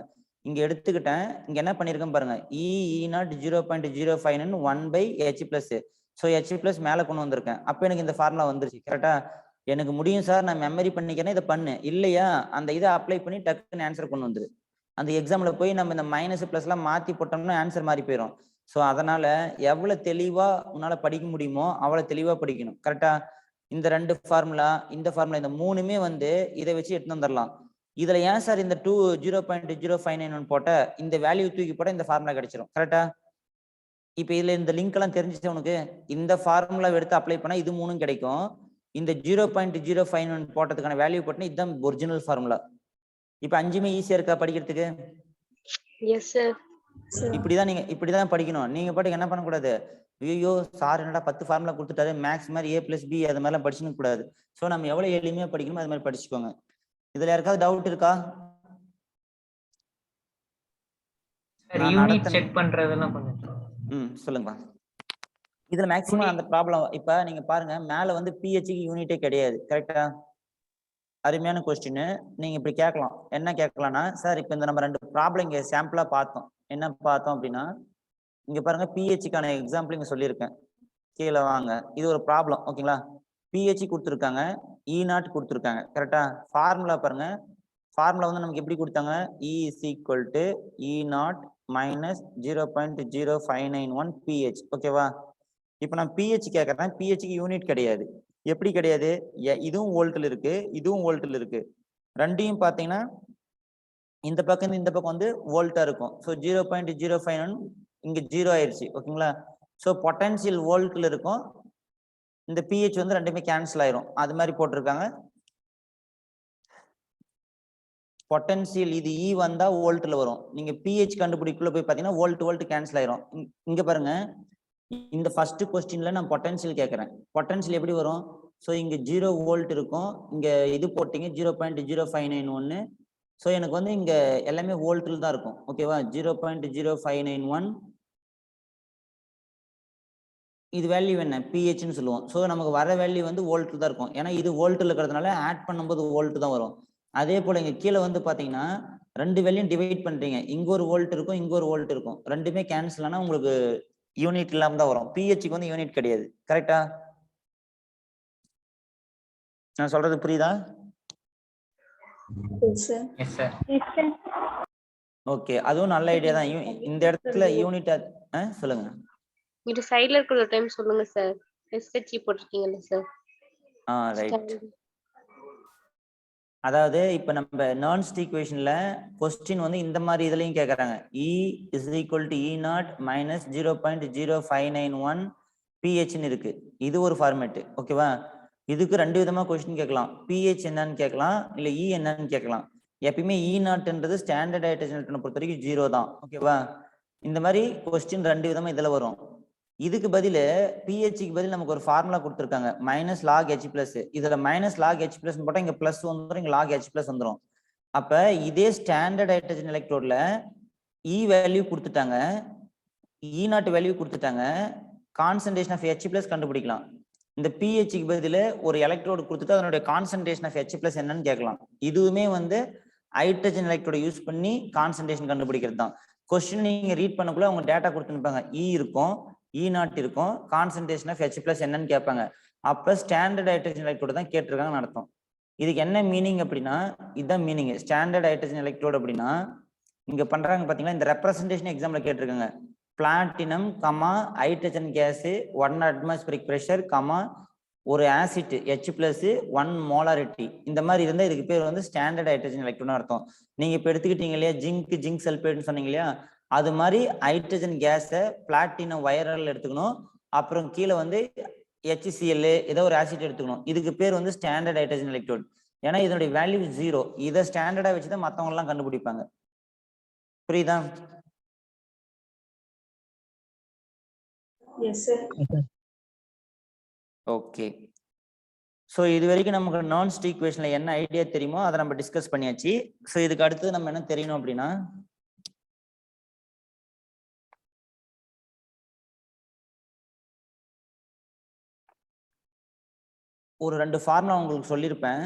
A: இங்க எடுத்துக்கிட்டேன், இங்க என்ன பண்ணிருக்கேன் பாருங்க, E0 0.059 1/H plus. So H plus மேல கொண்டு வந்திருக்கேன். அப்ப எனக்கு இந்த ஃபார்முலா வந்துருச்சு. கரெக்டா? எனக்கு முடியும் சார், நான் மெமரி பண்ணிக்கிறேன், இதை பண்ணு. இல்லையா, அந்த இதை அப்ளை பண்ணி டக்குன்னு ஆன்சர் கொண்டு வந்துரு. அந்த எக்ஸாம்ல போய் நம்ம இந்த மைனஸ் பிளஸ் எல்லாம் மாத்தி போட்டோம்னா ஆன்சர் மாறி போயிடும். ஸோ அதனால எவ்வளவு தெளிவா உன்னால படிக்க முடியுமோ அவ்வளவு தெளிவா படிக்கணும். கரெக்டா? இந்த 2 ஃபார்முலா, இந்த ஃபார்முலா, இந்த 3மே வந்து இதை வச்சு எடுத்து வந்துடலாம். இதுல ஏன் சார் இந்த 0.0591 போட்ட, இந்த வேல்யூ தூக்கி போட்ட இந்த ஃபார்முலா கிடைச்சிடும். கரெக்டா? இப்ப இதுல இந்த லிங்க் எல்லாம் தெரிஞ்சிச்சு உனக்கு. இந்த ஃபார்முலா எடுத்து அப்ளை பண்ணா இது 3ம் கிடைக்கும். இந்த 0.051 போட்டதுக்கான வேல்யூ போட்டா இதுதான் ஒரிஜினல் ஃபார்முலா. இப்ப 5மே ஈஸியா இருக்கா படிக்கிறதுக்கு?
F: Yes sir.
A: இப்படிதான் படிக்கணும். நீங்க பாட்டுக்கு என்ன பண்ணக்கூடாது, ஐயோ சார் என்னடா 10 ஃபார்முலா கொடுத்துட்டாரு, மேக்ஸ் மாதிரி A+B அது மாதிரிலாம் படிச்சுக்க கூடாது. ஸோ நம்ம எவ்வளவு எளிமையா படிக்கணுமோ அது மாதிரி படிச்சுக்கோங்க. இதுல யாருக்காவது டவுட் இருக்கா?
C: செக் பண்றதெல்லாம்
A: சொல்லுங்க. இதுல மேக்ஸிமம் அந்த ப்ராப்ளம். இப்ப நீங்க பாருங்க, மேல வந்து pH யூனிட்டே கிடையாது. கரெக்டா? அருமையான கொஸ்டின். நீங்க இப்படி கேட்கலாம், என்ன கேட்கலாம்னா, சார் இப்ப இந்த நம்ம 2 ப்ராப்ளம் இங்க சாம்பிளா பார்த்தோம். என்ன பார்த்தோம் அப்படின்னா, இங்க பாருங்க pHக்கான எக்ஸாம்பிள் இங்க சொல்லியிருக்கேன். கீழே வாங்க, இது ஒரு ப்ராப்ளம். ஓகேங்களா? pH கொடுத்துருக்காங்க, E0 கொடுத்துருக்காங்க. கரெக்டா? ஃபார்முலா பாருங்க, ஃபார்முலா வந்து நமக்கு எப்படி கொடுத்தாங்க, E is equal to E0 minus 0.0591 pH. ஓகேவா? இப்ப நான் pH கேட்கறேன், pHக்கு யூனிட் கிடையாது. எப்படி கிடையாது? இதுவும் வோல்ட்ல இருக்கு, இதுவும் வோல்ட்ல இருக்கு. ரெண்டையும் பாத்தீங்கன்னா இந்த பக்கம் இந்த பக்கம் வந்து வோல்ட்டா இருக்கும். ஸோ 0.051 இங்க 0 ஆயிடுச்சு. ஓகேங்களா? ஸோ பொட்டன்சியல் வோல்ட்ல இருக்கும், இந்த pH வந்து ரெண்டுமே கேன்சல் ஆயிரும். அது மாதிரி போட்டிருக்காங்க. பொட்டன்சியல் இது E வந்தா வோல்ட்ல வரும். நீங்க pH கண்டுபிடிக்குள்ள போய் பாத்தீங்கன்னா வோல்ட் கேன்சல் ஆயிரும். இங்க பாருங்க, இந்த ஃபர்ஸ்ட் கொஸ்டின்ல நான் பொட்டன்சியல் கேட்கறேன். பொட்டன்சியல் எப்படி வரும்? ஸோ இங்க 0 வோல்ட் இருக்கும், இங்க இது போட்டீங்க 0.0591, ஸோ எனக்கு வந்து இங்க எல்லாமே வோல்ட்டில் தான் இருக்கும். ஓகேவா? 0.0591 இது வேல்யூ என்ன? பிஹெச்னு சொல்லுவோம். ஸோ நமக்கு வர வேல்யூ வந்து வோல்ட்டில் தான் இருக்கும். ஏன்னா இது வோல்ட்டில் இருக்கிறதுனால ஆட் பண்ணும்போது வோல்ட் தான் வரும். அதே போல இங்க கீழே வந்து பாத்தீங்கன்னா 2 வேல்யூம் டிவைட் பண்றீங்க. இங்க ஒரு வோல்ட் இருக்கும், இங்க ஒரு வோல்ட் இருக்கும். ரெண்டுமே கேன்சல் ஆனா உங்களுக்கு யூனிட் இல்லாம தான் வரும். பிஹெச்க்கு வந்து யூனிட் கிடையாது. கரெக்டா? நான் சொல்றது புரியுதா?
B: Yes sir.
C: Yes sir.
E: Yes sir.
A: Okay, அதுவும் நல்ல ஐடியா தான். இந்த இடத்துல யூனிட் சொல்லுங்க.
F: இது சைடுல இருக்கிற ஒரு டைம் சொல்லுங்க சார். எஸ்ஹெச்இ போட்டிருக்கீங்கல்ல சார்.
A: ரைட். அதாவது இப்ப நம்ம நான்ஸ்ட் ஈக்குவேஷன்ல क्वेश्चन வந்து இந்த மாதிரி இதுலயும் கேக்குறாங்க. E is equal to E naught minus 0.0591 pH ன்னு இருக்கு. இது ஒரு ஃபார்மேட். ஓகேவா? இதுக்கு ரெண்டு விதமா क्वेश्चन கேட்கலாம். pH என்னன்னு கேட்கலாம், இல்ல E என்னன்னு கேட்கலாம். எப்பயுமே E நாட்ன்றது ஸ்டாண்டர்ட் ஹைட்ரஜன் எலக்ட்ரானை பொறுத்த வரைக்கும் 0 தான். ஓகேவா? இந்த மாதிரி क्वेश्चन ரெண்டு விதமா இதுல வரும். இதுக்கு பதில் பிஹெச்க்கு பதில் நமக்கு ஒரு ஃபார்முலா கொடுத்துருக்காங்க, மைனஸ் லாக் ஹெச் பிளஸ். இதுல மைனஸ் லாக் ஹெச் பிளஸ் போட்டா இங்க பிளஸ் வந்துடும், இங்க லாக் ஹெச் பிளஸ் வந்துடும். அப்ப இதே ஸ்டாண்டர்ட் ஹைட்ரஜன் எலக்ட்ரோட்ல இ வேல்யூ கொடுத்துட்டாங்க, இ நாட் வேல்யூ கொடுத்துட்டாங்க, கான்சன்ட்ரேஷன் ஆஃப் ஹெச் பிளஸ் கண்டுபிடிக்கலாம். இந்த பிஹெச்க்கு பதில் ஒரு எலக்ட்ரோடு கொடுத்துட்டு அதனுடைய கான்சன்ட்ரேஷன் ஆஃப் ஹெச் பிளஸ் என்னன்னு கேட்கலாம். இதுவுமே வந்து ஹைட்ரஜன் எலக்ட்ரோட யூஸ் பண்ணி கான்சன்ட்ரேஷன் கண்டுபிடிக்கிறது தான். கொஸ்டின் நீங்க ரீட் பண்ணக்குள்ள அவங்க டேட்டா கொடுத்துருப்பாங்க. இ இருக்கும், இ நாட் இருக்கும், கான்சன்ட்ரேஷன் ஆஃப் ஹெச் பிளஸ் என்னன்னு கேட்பாங்க. அப்ப ஸ்டாண்டர்ட் ஹைட்ரஜன் எலக்ட்ரோடு தான் கேட்டிருக்காங்கன்னு அர்த்தம். இதுக்கு என்ன மீனிங் அப்படின்னா, இதுதான் மீனிங். ஸ்டாண்டர்ட் ஹைட்ரஜன் எலக்ட்ரோடு அப்படின்னா இங்க பண்றாங்க பாத்தீங்கன்னா, இந்த ரெப்ரசன்டேஷன் எக்ஸாம்ல கேட்டிருக்காங்க. Platinum comma hydrogen gas 1 atmospheric pressure comma ஒரு ஆசிட் H பிளஸ் 1 மோலாரிட்டி. இந்த மாதிரி இருந்தா இதுக்கு பேர் வந்து ஸ்டாண்டர்ட் ஹைட்ரஜன் எலக்ட்ரோன்னு அர்த்தம். நீங்க இப்ப எடுத்துக்கிட்டீங்க இல்லையா, ஜிங்க் சல்பேட்னு சொன்னீங்க இல்லையா, அது மாதிரி ஹைட்ரஜன் கேஸை பிளாட்டினம் வைரல் எடுத்துக்கணும். அப்புறம் கீழே வந்து HCl ஏதோ ஒரு ஆசிட் எடுத்துக்கணும். இதுக்கு பேர் வந்து ஸ்டாண்டர்ட் ஹைட்ரஜன் எலக்ட்ரோட். ஏன்னா இதனுடைய வேல்யூ 0. இதை ஸ்டாண்டர்டா வச்சுதான் மத்தவங்க எல்லாம் கண்டுபிடிப்பாங்க. புரியுதா?
B: Yes sir.
A: ஓகே. ஸோ இது வரைக்கும் நமக்கு நான்ஸ்ட் ஈக்குவேஷன்ல என்ன ஐடியா தெரியுமோ அதை நம்ம டிஸ்கஸ் பண்ணியாச்சு. ஸோ இதுக்கு அடுத்தது நம்ம என்ன தெரியணும் அப்படின்னா, ஒரு ரெண்டு ஃபார்முலா உங்களுக்கு சொல்லியிருப்பேன்.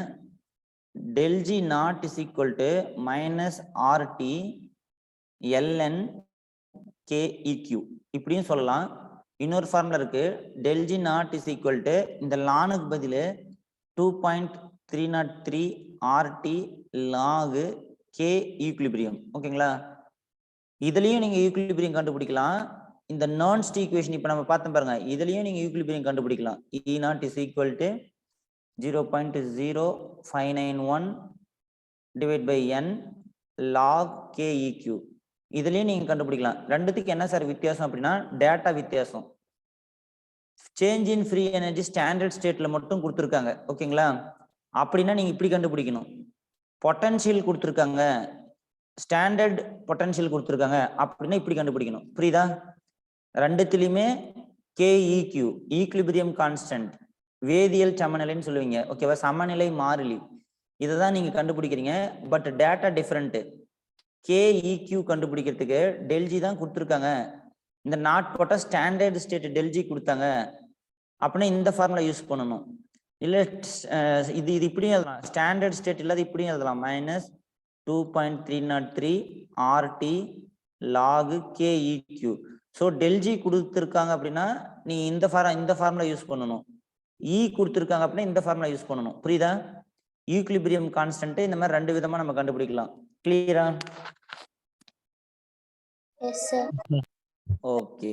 A: Del G naught is equal to minus R T L N K E Q இப்படியும் சொல்லலாம். இன்னொரு ஃபார்முலா இருக்கு, del G naught is equal to இந்த லானுக்கு பதில் 2.303 ஆர்டி லாகு கே ஈக்குலிபிரியம். ஓகேங்களா? இதுலயும் நீங்க ஈக்குலிபிரியம் கண்டுபிடிக்கலாம். இந்த நான்ஸ்ட் ஈக்குவேஷன் இப்ப நம்ம பார்த்தோம் பாருங்க, இதுலயும் நீங்க ஈக்குலிபிரியம் கண்டுபிடிக்கலாம். E naught is equal to 0.0591 divide by n log KEQ. இதுலயும் நீங்க கண்டுபிடிக்கலாம். ரெண்டுத்துக்கு என்ன சார் வித்தியாசம் அப்படின்னா, டேட்டா வித்தியாசம். Change in free energy standard ஸ்டேட்ல மட்டும் கொடுத்துருக்காங்க. ஓகேங்களா? அப்படின்னா நீங்க இப்படி கண்டுபிடிக்கணும். பொட்டன்ஷியல் கொடுத்துருக்காங்க, ஸ்டாண்டர்ட் பொட்டன்ஷியல் கொடுத்துருக்காங்க அப்படின்னா இப்படி கண்டுபிடிக்கணும். புரியுதா? ரெண்டுத்திலுமே KEQ ஈக்லிபிரியம் கான்ஸ்டன்ட், வேதியியல் சமநிலைன்னு சொல்லுவீங்க. ஓகேவா? சமநிலை மாறிலி. இதை தான் நீங்க கண்டுபிடிக்கிறீங்க. But data different. KEQ கண்டுபிடிக்கிறதுக்கு டெல்ஜி தான் கொடுத்துருக்காங்க. இந்த நாட் போட்டா ஸ்டாண்டர்ட் ஸ்டேட் டெல்ஜி கொடுத்தாங்க அப்படின்னா இந்த ஃபார்முலா யூஸ் பண்ணணும். இல்ல இது இப்படியும் எழுதலாம், ஸ்டாண்டர்ட் ஸ்டேட் இல்லாத இப்படியும் எழுதலாம், minus 2.303 RT log KEQ. So del G கொடுத்துருக்காங்க அப்படின்னா நீ இந்த ஃபார்முலா யூஸ் பண்ணணும். E கொடுத்துருக்காங்க அப்படின்னா இந்த ஃபார்முலா யூஸ் பண்ணணும். புரியுதா? ஈக்லிபிரியம் கான்ஸ்டன்ட் இந்த மாதிரி ரெண்டு விதமா நம்ம கண்டுபிடிக்கலாம். கிளியரா?
D: Yes sir.
A: ஓகே.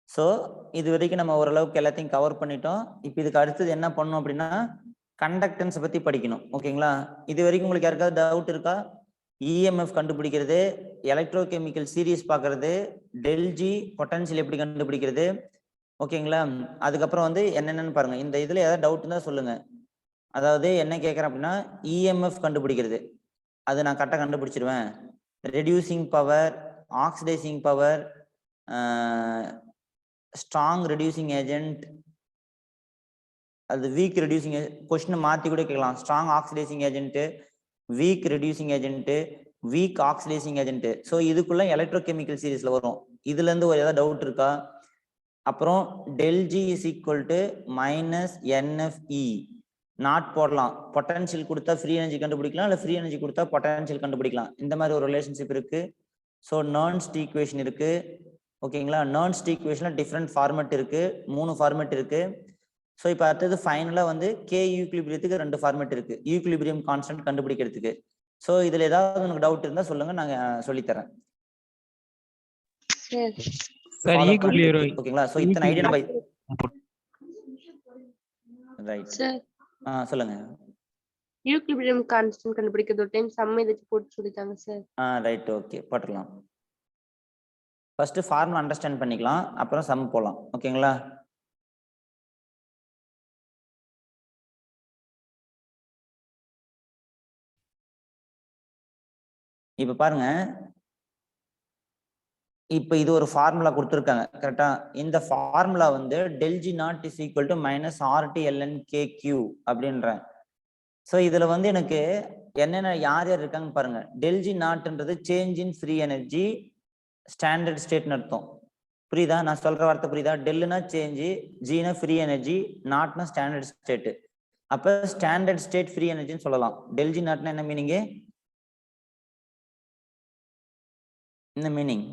A: ஸோ இது வரைக்கும் நம்ம ஓரளவுக்கு எல்லாத்தையும் கவர் பண்ணிட்டோம். இப்போ இதுக்கு அடுத்தது என்ன பண்ணணும் அப்படின்னா, கண்டக்டன்ஸ் பத்தி படிக்கணும். ஓகேங்களா? இது வரைக்கும் உங்களுக்கு யாருக்காவது டவுட் இருக்கா? இஎம்எஃப் கண்டுபிடிக்கிறது, எலக்ட்ரோ கெமிக்கல் சீரீஸ் பார்க்கறது, டெல்ஜி பொட்டன்ஷியல் எப்படி கண்டுபிடிக்கிறது. ஓகேங்களா? அதுக்கப்புறம் வந்து என்னென்னு பாருங்க. இந்த இதுல ஏதாவது டவுட் இருந்தா சொல்லுங்க. அதாவது என்ன கேட்கறேன் அப்படின்னா, இஎம்எஃப் கண்டுபிடிக்கிறது அது நான் கரெக்டாக கண்டுபிடிச்சிருவேன். Reducing power, oxidising power, strong reducing agent, அது வீக் ரெடியூசிங், கொஸ்டின் மாற்றி கூட கேட்கலாம். Strong oxidising agent, weak reducing agent, weak oxidising agent. So இதுக்குள்ள எலக்ட்ரோகெமிக்கல் சீரீஸ்ல வரும். இதுல இருந்து ஒரு ஏதாவது டவுட் இருக்கா? அப்புறம் ΔG is equal to minus NFE not போடலாம். பொட்டன்ஷியல் கொடுத்தா ஃப்ரீ எனர்ஜி கண்டுபிடிக்கலாம், இல்லை ஃப்ரீ எனர்ஜி கொடுத்தா பொட்டன்ஷியல் கண்டுபிடிக்கலாம். இந்த மாதிரி ஒரு ரிலேஷன்ஷிப் இருக்கு. ஸோ நர்ன்ஸ்ட் ஈக்குவேஷன் இருக்கு. ஓகேங்களா? நர்ன்ஸ்ட் ஈக்குவேஷன்ல டிஃப்ரெண்ட் ஃபார்மேட் இருக்கு, 3 ஃபார்மேட் இருக்கு. ஸோ இப்போ அடுத்தது ஃபைனலாக வந்து கே யூக்லிபிரியத்துக்கு 2 ஃபார்மேட் இருக்கு, யூக்லிபிரியம் கான்ஸ்டன்ட் கண்டுபிடிக்கிறதுக்கு. ஸோ இதுல ஏதாவது உங்களுக்கு டவுட் இருந்தா சொல்லுங்க, நாங்க சொல்லித்தரேன்.
C: சார் ஈக்குலிபிரியம்
A: ஓகேங்களா? ஸோ இத்தனை ஐடியா நம்ம ரைட். சொல்லுங்க.
F: ஈக்குலிபிரியம் கான்ஸ்டன்ட் கண்டுபிடிக்கிறது ஒரு டைம் சம் ஏதாச்சும் போட்டு சொல்லிட்டாங்க சார்.
A: ரைட், ஓகே, போட்டுடலாம். ஃபர்ஸ்ட் ஃபார்முலா அண்டர்ஸ்டாண்ட் பண்ணிக்கலாம், அப்புறம் சம் போலாம். ஓகேங்களா? இப்ப பாருங்க, இப்ப இது ஒரு ஃபார்முலா கொடுத்துருக்காங்க கரெக்டா? இந்த ஃபார்முலா வந்து ΔG naught is equal to minus RT ln KQ அப்படின்றேன். ஸோ இதுல வந்து எனக்கு என்னென்ன யார் யார் இருக்காங்கன்னு பாருங்க. ΔG நாட்ன்றது change in free energy, standard ஸ்டேட்னு அர்த்தம். புரியுதா? நான் சொல்ற வார்த்தை புரியுதா? டெல்லுனா சேஞ்சு, ஜினா ஃப்ரீ எனர்ஜி, நாட்னா ஸ்டாண்டர்ட் ஸ்டேட். அப்ப ஸ்டாண்டர்ட் ஸ்டேட் ஃப்ரீ எனர்ஜின்னு சொல்லலாம். ΔG நாட்னா என்ன மீனிங்? என்ன meaning?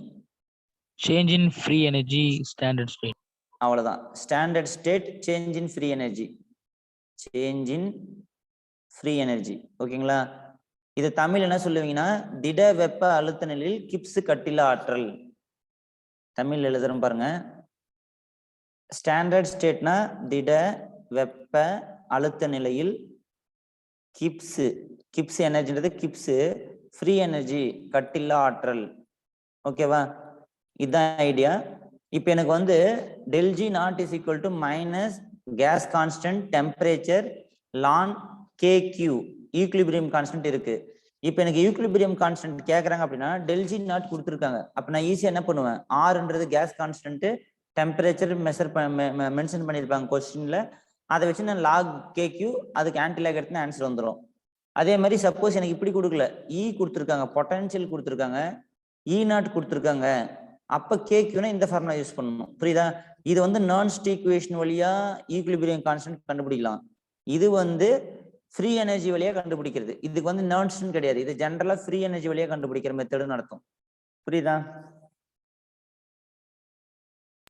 C: Change in free energy standard state.
A: அவ்வளவுதான். Standard state change in free energy, change in free energy. ஓகேங்களா? இது தமிழ் என்ன சொல்லுவீங்கன்னா, திட வெப்ப அழுத்த நிலையில் கிப்ஸ் கட்டில ஆற்றல். தமிழ் எழுதுறோம் பாருங்க. ஸ்டாண்டர்ட் ஸ்டேட்னா திட வெப்ப அழுத்த நிலையில் கிப்ஸ், கிப்ஸ் எனர்ஜின்றது கிப்ஸ், ஃப்ரீ எனர்ஜி கட்டில ஆற்றல். ஓகேவா? இதுதான் ஐடியா. இப்போ எனக்கு வந்து ΔG naught is equal to minus gas constant temperature ln KQ equilibrium constant இருக்கு. இப்போ எனக்கு ஈக்குலிபிரியம் கான்ஸ்டன்ட் கேட்குறாங்க அப்படின்னா ΔG நாட் கொடுத்துருக்காங்க. அப்போ நான் ஈஸியாக என்ன பண்ணுவேன், ஆர்ன்றது கேஸ் கான்ஸ்டன்ட், டெம்பரேச்சர் மென்ஷன் பண்ணியிருப்பாங்க கொஸ்டின்ல, அதை வச்சு நான் லாக் KQ அதுக்கு ஆன்டிலாக் எடுத்து ஆன்சர் வந்துடும். அதே மாதிரி சப்போஸ் எனக்கு இப்படி கொடுக்கல, கொடுத்துருக்காங்க, பொட்டன்ஷியல் கொடுத்துருக்காங்க, நாட் கொடுத்துருக்காங்க, அப்ப கேக்யூனா இந்த ஃபார்முலா யூஸ் பண்ணணும். புரியுதா? இது வந்து நர்ன்ஸ்ட் ஈக்குவேஷன் வழியா ஈக்குலிபிரியம் கான்ஸ்டன்ட் கண்டுபிடிக்கலாம். இது வந்து ஃப்ரீ எனர்ஜி வழியா கண்டுபிடிக்கிறது. இதுக்கு வந்து நர்ன்ஸ்ட்னு கிடையாது, இது ஜென்ரலா ஃப்ரீ எனர்ஜி வழியா கண்டுபிடிக்கிற மெத்தடுன்னு அர்த்தம். புரியுதா?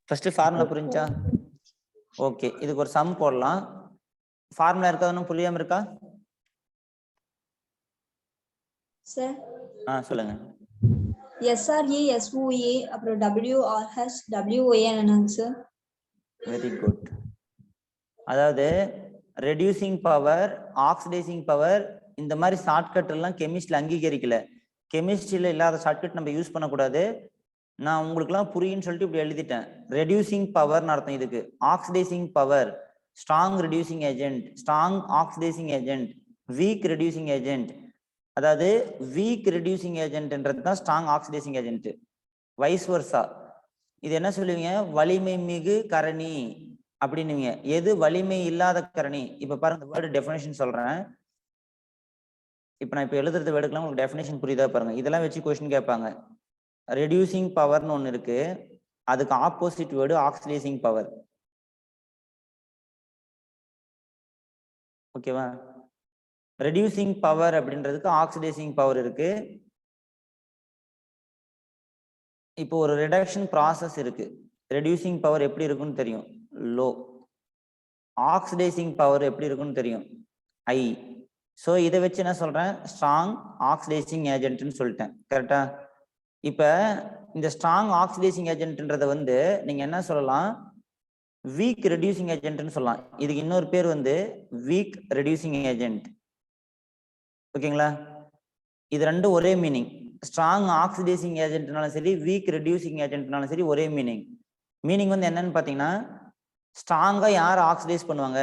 A: ஃபர்ஸ்ட் ஃபார்முலா புரிஞ்சா? ஓகே, இதுக்கு ஒரு சம் போடலாம். ஃபார்முலா இருக்காதுன்னு புரியாம இருக்கா?
B: சார்
A: சொல்லுங்க.
B: SRE SOA அப்புறம் WRH WOA என்னங்க சார்?
A: Very good. அதாவது ரெடியூசிங் பவர், ஆக்சிடைசிங் பவர், இந்த மாதிரி ஷார்ட்கட் எல்லாம் கெமிஸ்ட்ரியில் அங்கீகரிக்கல. கெமிஸ்ட்ரியில் இல்லாத ஷார்ட்கட் நம்ம யூஸ் பண்ணக்கூடாது. நான் உங்களுக்குலாம் புரியுன்னு சொல்லிட்டு இப்படி எழுதிட்டேன். ரெடியூசிங் பவர்னு அர்த்தம் இதுக்கு. Oxidising power, strong reducing agent, strong oxidising agent, weak reducing agent. அதாவது வீக் ரெடியூசிங் ஏஜென்ட்ன்றது தான் strong oxidising agent. Vice versa. இது என்ன சொல்லுவீங்க, வலிமை மிகு கரணி அப்படின்னுவீங்க. எது வலிமை இல்லாத கரணி? இப்ப பாருங்க, வேர்டு டெஃபினேஷன் சொல்றேன். இப்ப நான் இப்ப எழுதுறது வேர்டுக்கெல்லாம் உங்களுக்கு டெஃபினேஷன் புரியுதா பாருங்க. இதெல்லாம் வச்சு கொஸ்டின் கேட்பாங்க. ரெடியூசிங் பவர்னு ஒன்று இருக்கு, அதுக்கு ஆப்போசிட் வேர்டு ஆக்சிடைசிங் பவர். ஓகேவா? ரெடியூசிங் பவர் அப்படின்றதுக்கு ஆக்சிடைசிங் பவர் இருக்கு. இப்போ ஒரு ரிடக்ஷன் ப்ராசஸ் இருக்கு. ரெடியூசிங் பவர் எப்படி இருக்குன்னு தெரியும், லோ. ஆக்சிடைசிங் பவர் எப்படி இருக்குன்னு தெரியும், ஹை. ஸோ இதை வச்சு என்ன சொல்றேன், ஸ்ட்ராங் ஆக்சிடைசிங் ஏஜென்ட்னு சொல்லிட்டேன். கரெக்டா? இப்ப இந்த ஸ்ட்ராங் ஆக்சிடைசிங் ஏஜென்ட்ன்றத வந்து நீங்க என்ன சொல்லலாம், வீக் ரெடியூசிங் ஏஜென்ட்னு சொல்லலாம். இதுக்கு இன்னொரு பேர் வந்து வீக் ரெடியூசிங் ஏஜென்ட். ஓகேங்களா? இது ரெண்டும் ஒரே மீனிங். ஸ்ட்ராங் ஆக்சிடைசிங் ஏஜென்ட்னாலும் சரி, வீக் ரெடியூசிங் ஏஜென்ட்னாலும் சரி, ஒரே மீனிங். மீனிங் வந்து என்னன்னு பாத்தீங்கன்னா, ஸ்ட்ராங்கா யார் ஆக்சிடைஸ் பண்ணுவாங்க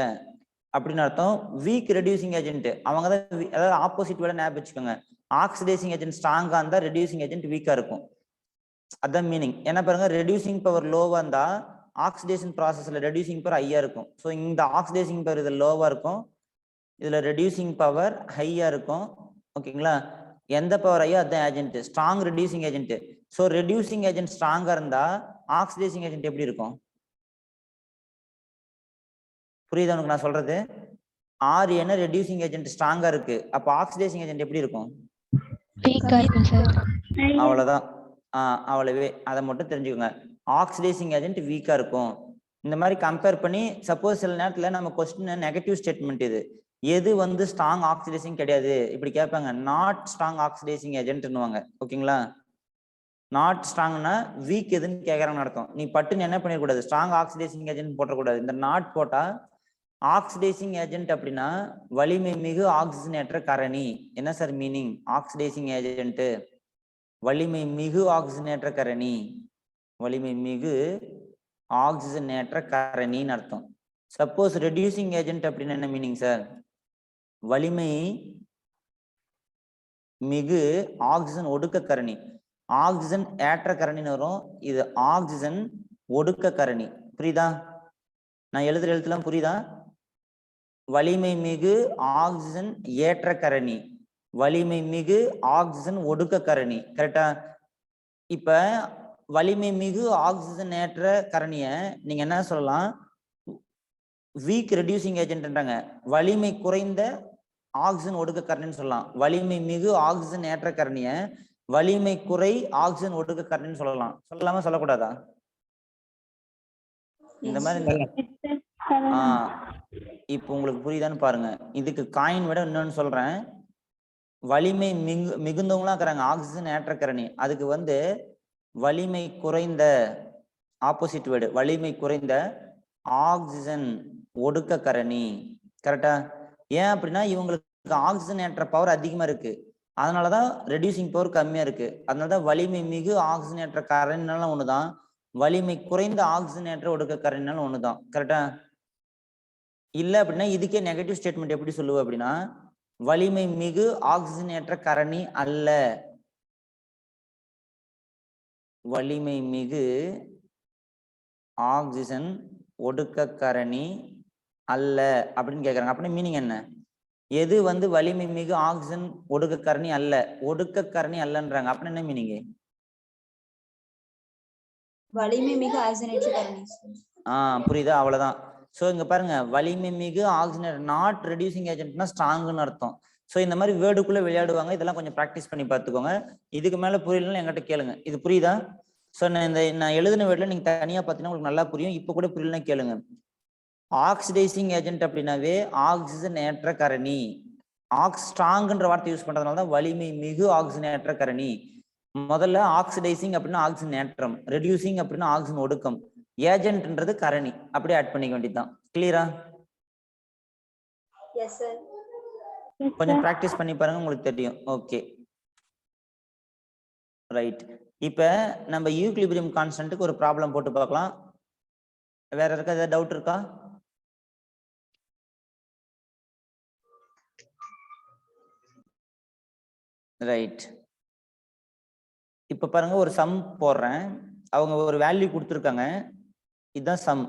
A: அப்படின்னு அர்த்தம். வீக் ரெடியூசிங் ஏஜென்ட் அவங்க தான், அதாவது ஆப்போசிட் வேர்டை ஞாபகம் வச்சுக்கோங்க. ஆக்சிடைசிங் ஏஜென்ட் ஸ்ட்ராங்கா இருந்தா ரெடியூசிங் ஏஜென்ட் வீக்கா இருக்கும். அதான் மீனிங். என்ன பாருங்க, ரெடியூசிங் பவர் லோவா இருந்தா ஆக்சிடேஷன் ப்ராசஸ்ல ரெடியூசிங் பவர் ஹையா இருக்கும். ஸோ இந்த ஆக்சிடைசிங் பவர் இதுல லோவா இருக்கும், இதுல ரெடியூசிங் பவர் ஹையா இருக்கும். ஓகேங்களா? எந்த பவர் ஐயோ அதுதான் agent, strong reducing agent. So reducing agent ஸ்ட்ராங்கா இருந்தா ஆக்சிடைசிங் ஏஜென்ட் எப்படி இருக்கும்? புரியுதா உனக்கு நான் சொல்றது? Rn ரெடியூசிங் ஏஜென்ட் ஸ்ட்ராங்கா இருக்கு, அப்ப ஆக்சிடைசிங் ஏஜென்ட் எப்படி இருக்கும்?
D: வீக்கா இருக்கும் சார்.
A: அவ்வளவுதான். அவ்வளவே, அதை மட்டும் தெரிஞ்சுக்கோங்க. ஆக்சிடைசிங் ஏஜென்ட் வீக்கா இருக்கும். இந்த மாதிரி கம்பேர் பண்ணி சப்போஸ் சில நேரத்துல நம்ம கொஸ்டின் நெகட்டிவ் ஸ்டேட்மெண்ட் இது எது வந்து ஸ்ட்ராங் ஆக்சிடைசிங் கிடையாது இப்படி கேட்பாங்க. நாட் ஸ்ட்ராங் ஆக்சிடைசிங் ஏஜென்ட்னுவாங்க. ஓகேங்களா? நாட் ஸ்ட்ராங்னா வீக் எதுன்னு கேட்கறாங்கன்னு அர்த்தம். நீ பட்டுன்னு என்ன பண்ணிடக்கூடாது, ஸ்ட்ராங் ஆக்சிடைசிங் ஏஜென்ட் போட்டக்கூடாது. இந்த நாட் போட்டா ஆக்சிடைசிங் ஏஜென்ட் அப்படின்னா வலிமை மிகு ஆக்சிஜனேற்ற கரணி. என்ன சார் மீனிங்? ஆக்சிடைசிங் ஏஜென்ட் வலிமை மிகு ஆக்சிஜனேற்ற கரணி, வலிமை மிகு ஆக்சிஜனேற்ற கரணின்னு அர்த்தம். சப்போஸ் ரெடியூசிங் ஏஜென்ட் அப்படின்னு என்ன மீனிங் சார்? வலிமை மிகு ஆக்சிஜன் ஒடுக்க கரணி. ஆக்சிஜன் ஏற்ற கரணின்னு வரும், இது ஆக்சிஜன் ஒடுக்க கரணி. புரியுதா? நான் எழுதுற எழுத்துலாம் புரியுதா? வலிமை மிகு ஆக்சிஜன் ஏற்ற கரணி, வலிமை மிகு ஆக்சிஜன் ஒடுக்க கரணி. கரெக்டா? இப்ப வலிமை மிகு ஆக்சிஜன் ஏற்ற கரணிய நீங்க என்ன சொல்லலாம்? வீக் ரெடியூசிங் ஏஜென்ட்ன்றாங்க. வலிமை குறைந்த ஆக்சிஜன் ஒடுக்க கரணின்னு சொல்லலாம். வலிமை மிகு ஆக்சிஜன் ஏற்ற கரணிய வலிமை குறை ஆக்சிஜன் ஒடுக்க கரணின்னு சொல்லலாம். சொல்லலாமா சொல்லக்கூடாதா? இந்த மாதிரி இப்போ உங்களுக்கு புரியுதான்னு பாருங்க. இதுக்கு காயின் விட இன்னொன்னு சொல்றேன். வலிமை மிகுந்தவங்களா இருக்கிறாங்க ஆக்சிஜன் ஏற்ற கரணி, அதுக்கு வந்து வலிமை குறைந்த ஆப்போசிட் வேர்டு வலிமை குறைந்த ஆக்சிஜன் ஒடுக்க கரணி. கரெக்டா? ஏன் அப்படின்னா இவங்களுக்கு ஆக்சிஜன் ஏற்ற பவர் அதிகமா இருக்கு, அதனாலதான் ரெடியூசிங் பவர் கம்மியா இருக்கு. அதனாலதான் வலிமை மிகு ஆக்சிஜன் ஏற்ற கரணினாலும் ஒண்ணுதான், வலிமை குறைந்த ஆக்சிஜன் ஏற்ற ஒடுக்க கரணினாலும் ஒண்ணுதான். கரெக்டா? இல்ல அப்படின்னா இதுக்கே நெகட்டிவ் ஸ்டேட்மெண்ட் எப்படி சொல்லுவோம் அப்படின்னா வலிமை மிகு ஆக்சிஜன் ஏற்ற கரணி அல்ல, வலிமை மிகு ஆக்சிஜன் ஒடுக்க கரணி அல்ல அப்படின்னு கேக்குறாங்க. அப்படின்னு மீனிங் என்ன? எது வந்து வலிமை மிகு ஆக்சிஜன் ஒடுக்க கரணி அல்ல, ஒடுக்க கரணி அல்லன்றாங்க. அப்படின்னு என்ன மீனிங்?
B: வலிமை மிகு ஆக்சிஜனேற்ற கரணி.
A: புரியுதா? அவ்வளவுதான். சோ இங்க பாருங்க, வலிமை மிகு ஆக்சிஜன் நாட் ரெடியூசிங் ஏஜென்ட்னா ஸ்ட்ராங்னு அர்த்தம். சோ இந்த மாதிரி வேர்டுக்குள்ள விளையாடுவாங்க. இதெல்லாம் கொஞ்சம் ப்ராக்டிஸ் பண்ணி பார்த்துக்கோங்க. இதுக்கு மேல புரியலன்னா என்கிட்ட கேளுங்க. இது புரியுதா? சோ நான் எழுதின வேர்ட்ல நீங்க தனியா பார்த்தீங்கன்னா உங்களுக்கு நல்லா புரியும். இப்ப கூட புரியலன்னா கேளுங்க. ஆக்சிடைசிங் ஏஜென்ட் அப்படின்னாவே ஆக்சிஜன் ஏற்ற கரணி. ஸ்ட்ராங்ன்ற வார்த்தை யூஸ் பண்றதுனால தான் வலிமை மிகு ஆக்சிஜன் ஏற்ற கரணி. முதல்ல ஆக்சிடைசிங் அப்படின்னா ஆக்சிஜன் ஏற்றம், ரெடியூசிங் அப்படின்னா ஆக்சிஜன் ஒடுக்கம், ஏஜென்ட்ன்றது கரணி. அப்படியே ஆட் பண்ணிக்க வேண்டியதுதான். கிளியரா?
B: Yes sir.
A: கொஞ்சம் பிராக்டிஸ் பண்ணி பாருங்க, உங்களுக்கு தெரியும். Okay right. இப்ப நம்ம யூக்லிபிரியம் கான்ஸ்டன்ட்க்கு ஒரு ப்ராப்ளம் போட்டு பார்க்கலாம். வேற இருக்கா? ஏதாவது டவுட் இருக்கா? ரைட். இப்ப பாருங்க, ஒரு சம் போடுறேன். அவங்க ஒரு வேல்யூ கொடுத்துருக்காங்க. இதுதான் சம்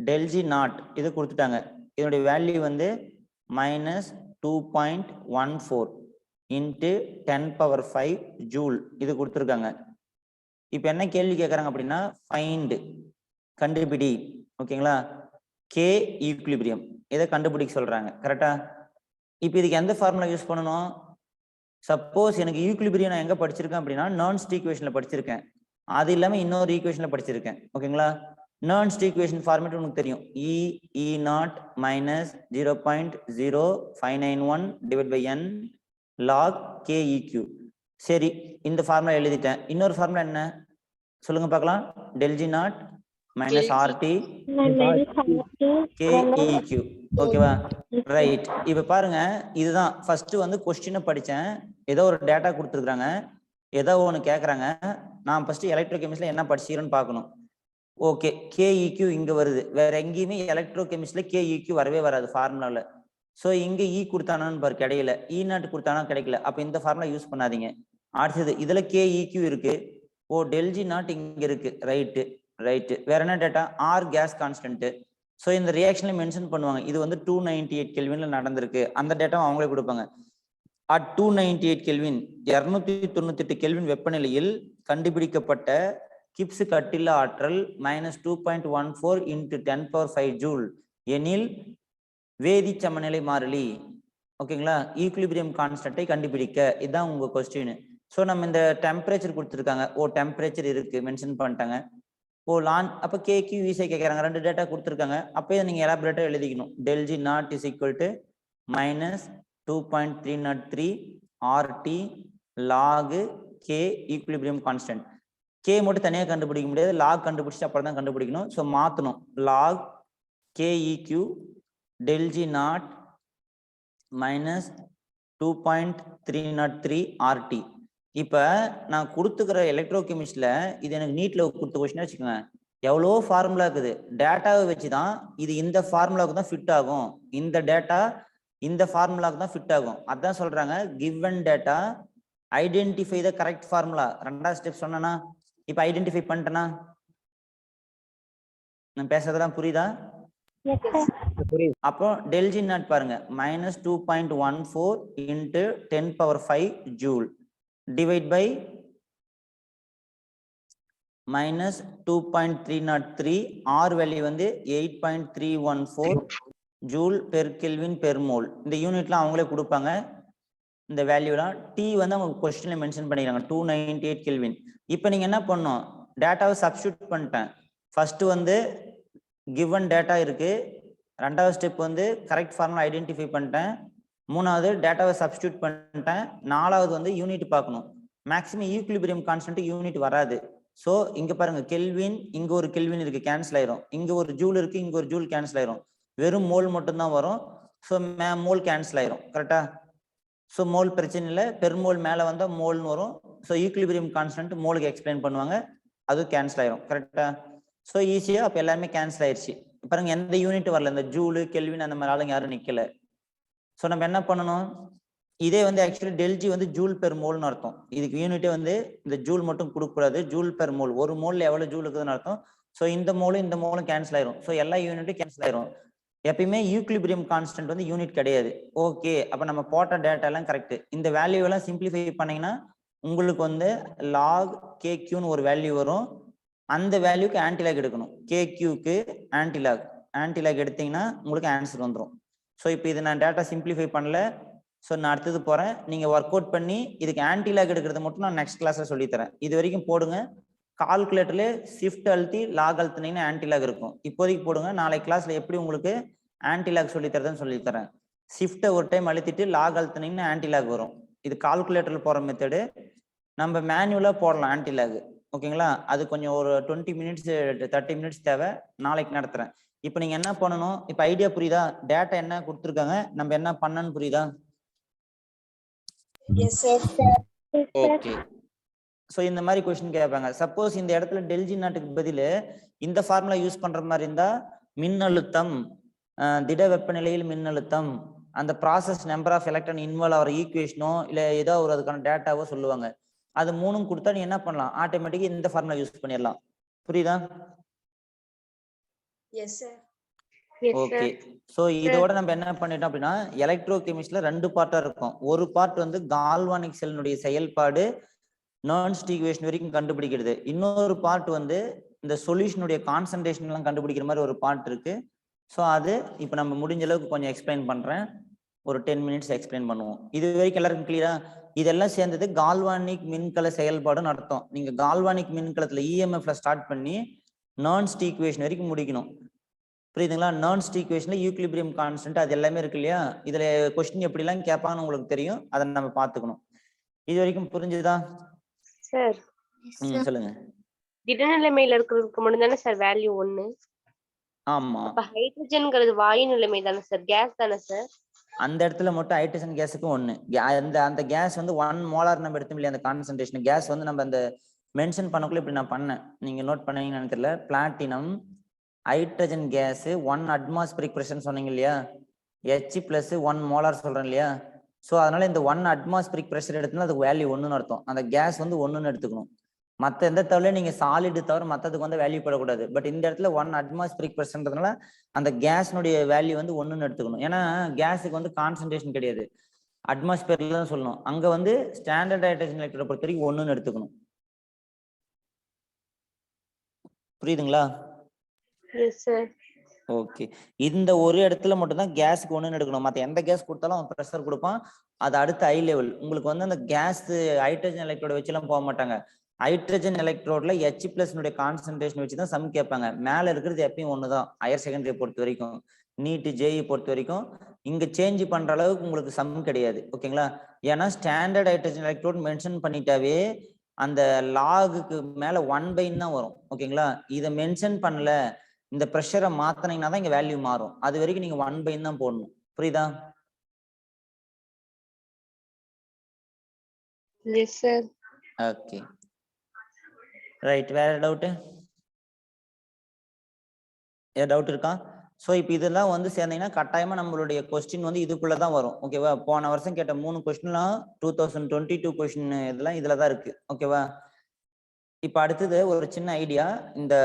A: டெல்ஜி நாட், இது கொடுத்துட்டாங்க. இதனுடைய வேல்யூ வந்து -2.14 இன்ட்டு 10⁵ ஜூல் இது கொடுத்துருக்காங்க. இப்போ என்ன கேள்வி கேட்குறாங்க அப்படின்னா ஃபைண்ட், கண்டுபிடி. ஓகேங்களா? கே ஈக்லிபிரியம் இதை கண்டுபிடிக்க சொல்றாங்க. கரெக்டா? இப்போ இதுக்கு எந்த ஃபார்முலா யூஸ் பண்ணணும்? சப்போஸ் எனக்கு ஈக்லிபிரியம் நான் எங்க படிச்சிருக்கேன் அப்படின்னா நர்ன்ஸ்ட் ஈக்குவேஷன்ல படிச்சிருக்கேன். அது இல்லாம இன்னொரு ஈக்குவேஷன்ல படிச்சிருக்கேன். ஓகேங்களா? நர்ன்ஸ்ட் ஈக்குவேஷன் ஃபார்மேட் உங்களுக்கு தெரியும். E0 - 0.0591 / n log KEQ. சரி, இந்த ஃபார்முலா எழுதிட்டேன். இன்னொரு ஃபார்முலா என்ன சொல்லுங்க பார்க்கலாம்? Delta G not -RT KEQ. ஓகேவா? ரைட். இப்ப பாருங்க, இதுதான் ஃபர்ஸ்ட் வந்து கொஸ்டினை படிச்சேன். ஏதோ ஒரு டேட்டா கொடுத்துருக்காங்க, ஏதோ ஒன்று கேட்குறாங்க. நான் ஃபர்ஸ்ட் எலக்ட்ரோ கெமிஸ்ட்ரியில் என்ன படிச்சுக்கிறேன்னு பார்க்கணும். ஓகே, KEQ இங்க வருது. வேற எங்கேயுமே எலக்ட்ரோ கெமிஸ்ட்ரியில் KEQ வரவே வராது ஃபார்முலாவில். ஸோ இங்க E கொடுத்தானான்னு பாரு, கிடைக்கல. E0 கொடுத்தானா கிடைக்கல. அப்போ இந்த ஃபார்முலா யூஸ் பண்ணாதீங்க. அடுத்தது இதுல KEQ இருக்கு. ஓ, டெல்ஜி நாட் இங்க இருக்கு. Right right. வேற என்ன data? R case constant. So இந்த ரியாக்ஷன்ல மென்ஷன் பண்ணுவாங்க. இது வந்து 298 கெல்வின்ல நடந்திருக்கு. அந்த டேட்டாவும் அவங்களே கொடுப்பாங்க. அட் 298 கெல்வின் 298 கெல்வின் வெப்பநிலையில் கண்டுபிடிக்கப்பட்ட கிப்ஸ் கட்டில்ல ஆற்றல் -2.14 இன்டு 10⁵ ஜூல் எனில் வேதி சமநிலை மாறிலி. ஓகேங்களா, ஈக்குலிபிரியம் கான்ஸ்டன்ட்டை கண்டுபிடிக்க. இதுதான் உங்க கொஸ்டின். ஸோ நம்ம இந்த டெம்பரேச்சர் கொடுத்துருக்காங்க. டெம்பரேச்சர் இருக்கு, மென்ஷன் பண்ணிட்டாங்க. லான் அப்போ கேக்யூ ஈஸியாக கேட்குறாங்க. 2 டேட்டா கொடுத்துருக்காங்க. அப்போ நீங்க எலாபரேட்டாக எழுதிக்கணும். ΔG naught is equal to -2.303 RT log K equilibrium constant. K மட்டும் தனியாக கண்டுபிடிக்க முடியாது, லாக் கண்டுபிடிச்சு அப்புறம் தான் கண்டுபிடிக்கணும். ஸோ மாற்றணும். log KEQ ΔG not -2.303 RT. இப்போ நான் கொடுத்துக்கிற எலக்ட்ரோ கெமிஸ்ட்ல இது எனக்கு நீட்ல கொடுத்த கொஸ்டின் வச்சுக்கோங்க. எவ்வளோ ஃபார்முலா இருக்குது, டேட்டாவை வச்சு தான் இது இந்த ஃபார்முலாவுக்கு தான் ஃபிட் ஆகும். இந்த டேட்டா இந்த ஃபார்முலாவுக்கு தான் ஃபிட் ஆகும். அதான் சொல்றாங்க given data identify the correct formula. 2வது ஸ்டெப் சொன்னா இப்போ ஐடென்டிஃபை பண்ணிட்டேனா? நான் பேசுறதெல்லாம் புரியுதா? அப்போ ΔG நாட் பாருங்க -2.14 into 10⁵ joule divide by -2.303. R value வந்து 8.314 joule per kelvin per mole. இந்த யூனிட்லாம் அவங்களே கொடுப்பாங்க. இந்த வேல்யூலாம் டி வந்து அவங்க கொஸ்டின்ல மென்ஷன் பண்ணிக்கிறாங்க 298 கெல்வின். இப்போ நீங்க என்ன பண்ணணும், டேட்டாவை சப்ஸ்டியூட் பண்ணிட்டேன். ஃபர்ஸ்ட் வந்து கிவன் டேட்டா இருக்கு, 2வது ஸ்டெப் வந்து கரெக்ட் ஃபார்முலா ஐடென்டிஃபை பண்ணிட்டேன், 3வது டேட்டாவை சப்ஸ்டியூட் பண்ணிட்டேன், 4வது வந்து யூனிட் பார்க்கணும். மேக்ஸிமம் ஈக்குலிபிரியம் கான்ஸ்டன்ட் யூனிட் வராது. ஸோ இங்க பாருங்க கெல்வின், இங்க ஒரு கெல்வின் இருக்கு, கேன்சல் ஆயிரும். இங்க ஒரு ஜூல் இருக்கு, இங்க ஒரு ஜூல் கேன்சல் ஆயிரும். வெறும் மோல் மட்டும் தான் வரும். ஸோ மோல் கேன்சல் ஆயிரும். கரெக்டா? ஸோ மோல் பிரச்சனை இல்லை, பெருமோல் மேலே வந்தால் மோல்னு வரும். ஸோ ஈக்குலிபிரியம் கான்ஸ்டன்ட் மோலுக்கு எக்ஸ்பிளைன் பண்ணுவாங்க, அது கேன்சல் ஆயிரும். கரெக்டா? ஸோ ஈஸியாக அப்போ எல்லாமே கேன்சல் ஆயிடுச்சு. பாருங்க எந்த யூனிட் வரல, இந்த ஜூலு கெல்வின் அந்த மாதிரி ஆளுங்க யாரும் நிக்கல. ஸோ நம்ம என்ன பண்ணணும், இதே வந்து ஆக்சுவலி ΔG வந்து ஜூல் பெர் மோல்னு அர்த்தம். இதுக்கு யூனிட்டே வந்து இந்த ஜூல் மட்டும் கொடுக்கக்கூடாது, ஜூல் பெர் மோல். ஒரு மோல்ல எவ்வளவு ஜூல் இருக்குதுன்னு அர்த்தம். ஸோ இந்த மோலும் கேன்சல் ஆயிரும். ஸோ எல்லா யூனிட்டும் கேன்சல் ஆயிரும். எப்பயுமே ஈக்குலிபிரியம் கான்ஸ்டன்ட் வந்து யூனிட் கிடையாது. ஓகே, அப்போ நம்ம போட்ட டேட்டா எல்லாம் கரெக்ட். இந்த வேல்யூ எல்லாம் சிம்பிளிஃபை பண்ணீங்கன்னா உங்களுக்கு வந்து log KQன்னு ஒரு வேல்யூ வரும். அந்த வேல்யூக்கு ஆன்டிலாக் எடுக்கணும். KQக்கு ஆன்டிலாக் எடுத்தீங்கன்னா உங்களுக்கு ஆன்சர் வந்துடும். ஸோ இப்போ இது நான் டேட்டா சிம்பிளிஃபை பண்ணல. ஸோ நான் அடுத்தது போறேன். நீங்க ஒர்க் அவுட் பண்ணி இதுக்கு ஆன்டிலாக் எடுக்கிறது மட்டும் நான் நெக்ஸ்ட் கிளாஸ்ல சொல்லித்தரேன். இது வரைக்கும் போடுங்க. கால்குலேட்டர்ல ஷிஃப்ட் அழுத்தி லாக் அழுத்தினீங்கன்னா ஆன்டிலாக் இருக்கும். இப்போதைக்கு போடுங்க. நாளை கிளாஸ்ல எப்படி உங்களுக்கு ஆன்டிலாக் சொல்லித்தரதுன்னு சொல்லித்தரேன். ஷிஃப்ட்டை ஒரு டைம் அழுத்திட்டு லாக் அழுத்தினீங்கன்னா ஆன்டிலாக் வரும். இது கால்குலேட்டர்ல போற மெத்தடு. நம்ம மேனுவலா போடலாம் ஆன்டிலாக். ஓகேங்களா? அது கொஞ்சம் ஒரு 20 மினிட்ஸ் 30 மினிட்ஸ் தேவை. நாளைக்கு நடத்துறேன். இப்போ நீங்க என்ன பண்ணணும், இப்போ ஐடியா புரியுதா? டேட்டா என்ன கொடுத்துருக்காங்க, நம்ம என்ன பண்ணணும்னு புரியுதா? ஓகே. ஸோ இந்த மாதிரி கொஸ்டின் கேட்பாங்க. சப்போஸ் இந்த இடத்துல ΔG நாட்டுக்கு பதில் இந்த ஃபார்முலா யூஸ் பண்ற மாதிரி இருந்தா மின்னழுத்தம், திட வெப்பநிலையில் மின்னழுத்தம், அந்த process number of electron involve ஆகிற ஈக்குவேஷனோ இல்லை ஏதோ ஒரு அதுக்கான டேட்டாவோ சொல்லுவாங்க. அது 3ம் கொடுத்தா நீ என்ன பண்ணலாம், ஆட்டோமேட்டிக்கா இந்த ஃபார்முலா யூஸ் பண்ணிடலாம். புரியுதா? ஓகே. ஸோ இதோட நம்ம என்ன பண்ணிட்டோம் அப்படின்னா, எலக்ட்ரோ கெமிஸ்ட்ல 2 பார்ட்டா இருக்கும். ஒரு பார்ட் வந்து கால்வானிக் செல்லினுடைய செயல்பாடு நர்ன்ஸ்ட் ஈக்குவேஷன் வரைக்கும் கண்டுபிடிக்கிறது. இன்னொரு பார்ட் வந்து இந்த சொல்யூஷனுடைய கான்சன்ட்ரேஷன் எல்லாம் கண்டுபிடிக்கிற மாதிரி ஒரு பார்ட் இருக்கு. ஸோ அது இப்போ நம்ம முடிஞ்ச அளவுக்கு கொஞ்சம் எக்ஸ்பிளைன் பண்றேன். ஒரு 10 மினிட்ஸ் எக்ஸ்பிளைன் பண்ணுவோம். இது வரைக்கும் எல்லாருக்கும் கிளியரா? இதெல்லாம் சேர்ந்தது கால்வானிக் மின்கல செயல்பாடுன்னு அர்த்தம். நீங்க கால்வானிக் மின்கலத்துல இஎம்எஃப்ல ஸ்டார்ட் பண்ணி நர்ன்ஸ்ட் ஈக்குவேஷன் வரைக்கும் முடிக்கணும். புரியுதுங்களா? நர்ன்ஸ்ட் ஈக்குவேஷன்ல ஈக்குலிபிரியம் கான்ஸ்டன்ட் அது எல்லாமே இருக்கு இல்லையா? இதுல கொஸ்டின் எப்படிலாம் கேட்பாங்கன்னு உங்களுக்கு தெரியும். அதை நம்ம பார்த்துக்கணும். இது வரைக்கும் புரிஞ்சுதா
F: சார்?
A: சொல்லுங்க.
F: திடநிலைமையில இருக்கிறதுக்கு மட்டும் தானே சார் வேல்யூ 1?
A: ஆமா.
F: அப்ப ஹைட்ரஜன்ங்கிறது வாயு நிலைமை தானே சார், கேஸ் தானே சார்?
A: அந்த இடத்துல மட்டும் ஹைட்ரஜன் கேஸுக்கு 1. அந்த கேஸ் வந்து 1 மோலார் நம்ம எடுத்தோம் இல்லையா, அந்த கான்சன்ட்ரேஷன் கேஸ் வந்து நம்ம அந்த மென்ஷன் பண்ணக்குள்ள இப்படி நான் பண்ணேன். நீங்க நோட் பண்ணீங்கன்னு நினைக்கிறல. Platinum hydrogen gas 1 atmospheric pressure சொன்னீங்க இல்லையா, H+ 1 மோலார் சொல்றேன் இல்லையா. ஸோ அதனால இந்த 1 அட்மாஸ்பியரிக் பிரஷர் எடுத்தோம்னா அதுக்கு வேல்யூ 1ன்னு அர்த்தம். அந்த கேஸ் வந்து 1ன்னு எடுத்துக்கணும். மற்ற எந்த தவிர நீங்க சாலிடு தவிர மற்றதுக்கு வந்து வேல்யூ போடக்கூடாது. பட் இந்த இடத்துல 1 அட்மாஸ்பியரிக் பிரஷர்ன்றதுனால அந்த கேஸ்னுடைய வேல்யூ வந்து 1ன்னு எடுத்துக்கணும். ஏன்னா கேஸுக்கு வந்து கான்சன்ட்ரேஷன் கிடையாது. அட்மாஸ்பியர்ல தான் சொல்லணும். அங்க வந்து ஸ்டாண்டர்ட் ஹைட்ரஜன் எலக்ட்ரோட பொறுத்த வரைக்கும் 1ன்னு எடுத்துக்கணும். புரியுதுங்களா?
F: Yes sir.
A: ஓகே. இந்த ஒரு இடத்துல மட்டும் தான் கேஸ்க்கு 1ன்னு எடுக்கணும். மற்ற எந்த கேஸ் கொடுத்தாலும் அவன் ப்ரெஷர் கொடுப்பான். அது அடுத்த ஹை லெவல். உங்களுக்கு வந்து அந்த கேஸ் ஹைட்ரஜன் எலக்ட்ரோட வச்சுலாம் போக மாட்டாங்க. ஹைட்ரஜன் எலக்ட்ரோட்ல H+ கான்சன்ட்ரேஷன் வச்சு தான் சம் கேட்பாங்க. மேல இருக்கிறது எப்பயும் ஒண்ணுதான். ஹையர் செகண்டரி பொறுத்த வரைக்கும், நீட் ஜேஇ பொறுத்த வரைக்கும் இங்க சேஞ்ச் பண்ற அளவுக்கு உங்களுக்கு சம் கிடையாது. ஓகேங்களா? ஏன்னா ஸ்டாண்டர்ட் ஹைட்ரஜன் எலக்ட்ரோட் மென்ஷன் பண்ணிட்டாவே அந்த லாகுக்கு மேல 1/n தான் வரும். ஓகேங்களா? இதை மென்ஷன் பண்ணல, இந்த ப்ரெஷரை மாத்தினீங்கன்னா தான் இங்க வேல்யூ மாறும். அது வரைக்கும் நீங்க 1/n தான் போடணும். புரியுதா?
F: Yes sir.
A: Okay right. வேற டவுட்? ஏதாவது டவுட் இருக்கா? ஸோ இப்போ இதெல்லாம் வந்து சேர்ந்தீங்கன்னா கட்டாயமா நம்மளுடைய கொஸ்டின் வந்து இதுக்குள்ள தான் வரும். ஓகேவா? போன வருஷம் கேட்ட 3 கொஸ்டின்லாம் 2022 கொஸ்டின் இதெல்லாம் இதுல தான் இருக்கு. ஓகேவா? இப்போ அடுத்தது ஒரு சின்ன ஐடியா. இந்த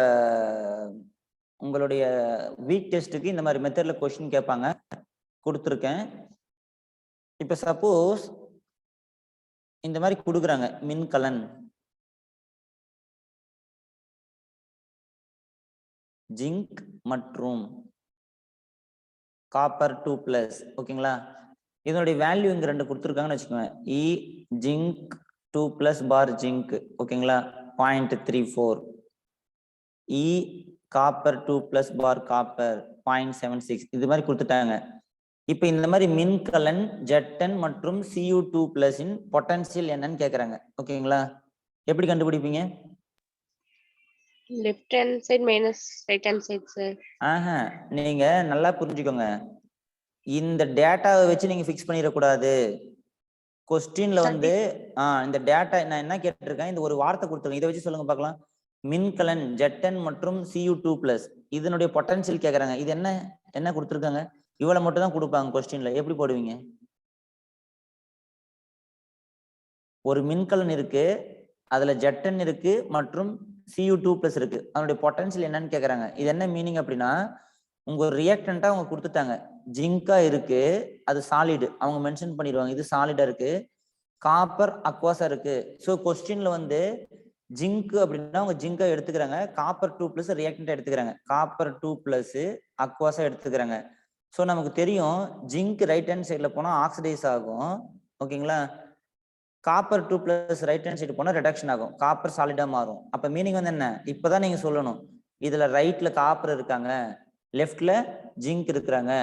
A: உங்களுடைய வீக் டெஸ்ட்டுக்கு இந்த மாதிரி மெத்தட்ல கொஸ்டின் கேட்பாங்க, கொடுத்துருக்கேன். இப்போ சப்போஸ் இந்த மாதிரி கொடுக்குறாங்க, மின்கலன் ஜிங்க் மற்றும் காப்பர் 2+. ஓகேங்களா? இதனுடைய வேல்யூ இங்க 2 கொடுத்துருக்காங்கன்னு வச்சுக்கோங்க. இ ஜிங்க் 2+ பார் ஜிங்க். ஓகேங்களா? 0.34. இ காப்பர் 2+ பார் காப்பர் 0.76. இது மாதிரி கொடுத்துட்டாங்க. இப்போ இந்த மாதிரி மின்கலன் Z10 மற்றும் Cu2+ இன் பொட்டன்சியல் என்னன்னு கேட்குறாங்க. ஓகேங்களா? எப்படி கண்டுபிடிப்பீங்க?
F: Left hand side minus right hand side sir.
A: நீங்க நல்லா புரிஞ்சுக்கோங்க. இந்த டேட்டாவை வச்சு நீங்க ஃபிக்ஸ் பண்ணிடக்கூடாது. கொஸ்டின்ல வந்து இந்த டேட்டா நான் என்ன கேட்டிருக்கேன், இந்த ஒரு வார்த்தை கொடுத்துருக்கேன், இதை வச்சு சொல்லுங்க பார்க்கலாம். மின்கலன் Z10 மற்றும் Cu2+, இதனுடைய பொட்டன்சியல் கேட்கறாங்க. இது என்ன கொடுத்துருக்காங்க? இவ்வளவு மட்டும் தான் கொடுப்பாங்க கொஸ்டின்ல. எப்படி போடுவீங்க? ஒரு மின்கலன் இருக்கு, அதுல Z10 இருக்கு மற்றும் Cu2+ இருக்கு. அதனுடைய பொட்டன்சியல் என்னன்னு கேட்கறாங்க. இது என்ன மீனிங் அப்படின்னா, உங்க ரியாக்டன்ட்டா அவங்க கொடுத்துட்டாங்க. ஜிங்கா இருக்கு, அது சாலிடு, அவங்க மென்ஷன் பண்ணிடுவாங்க இது சாலிடா இருக்கு. காப்பர் அக்வாஸா இருக்கு. ஸோ கொஸ்டின்ல வந்து ஜிங்க் அப்படின்னா அவங்க ஜிங்கா எடுத்துக்கிறாங்க, காப்பர் 2+ ரியாக்டன்ட்டா எடுத்துக்கிறாங்க, காப்பர் 2+ அக்வாஸா எடுத்துக்கிறாங்க. ஸோ நமக்கு தெரியும் ஜிங்க் ரைட் ஹேண்ட் சைட்ல போனா ஆக்சிடைஸ் ஆகும். ஓகேங்களா? காப்பர் 2+ ரைட் ஹேண்ட் சைடு போனா ரிடக்ஷன் ஆகும், காப்பர் சாலிடா மாறும். அப்ப மீனிங் வந்து என்ன? இப்பதான் நீங்க சொல்லணும், இதுல ரைட்ல காப்பர் இருக்காங்க, லெஃப்ட்ல ஜிங்க் இருக்கிறாங்க.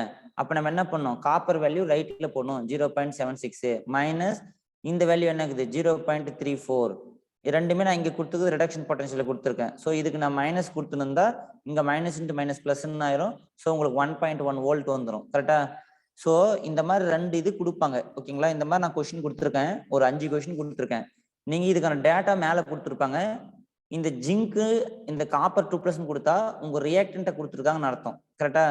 A: அப்ப நம்ம என்ன பண்ணோம்? காப்பர் வேல்யூ ரைட்ல போடணும், 0.76 மைனஸ் இந்த வேல்யூ என்ன இருக்குது, 0.34. ரெண்டுமே நான் இங்க கொடுத்தது ரிடக்ஷன் பொட்டன்ஷியல் கொடுத்துருக்கேன். ஸோ இதுக்கு நான் மைனஸ் கொடுத்துருந்தா இங்க மைனஸ் இன்ட்டு மைனஸ் பிளஸ்ன்னு ஆயிரும். ஸோ உங்களுக்கு 1.1 வோல்ட் வந்துடும். கரெக்டா? ஸோ இந்த மாதிரி 2 இது கொடுப்பாங்க. ஓகேங்களா? இந்த மாதிரி நான் கொஸ்டின் கொடுத்துருக்கேன், ஒரு 5 கொஸ்டின் கொடுத்துருக்கேன். நீங்க இதுக்கான டேட்டா மேல கொடுத்துருப்பாங்க. இந்த ஜிங்க்கு இந்த காப்பர் 2+ கொடுத்தா உங்க ரியாக்டன்ட்டை கொடுத்துருக்காங்கன்னு அர்த்தம். கரெக்டா?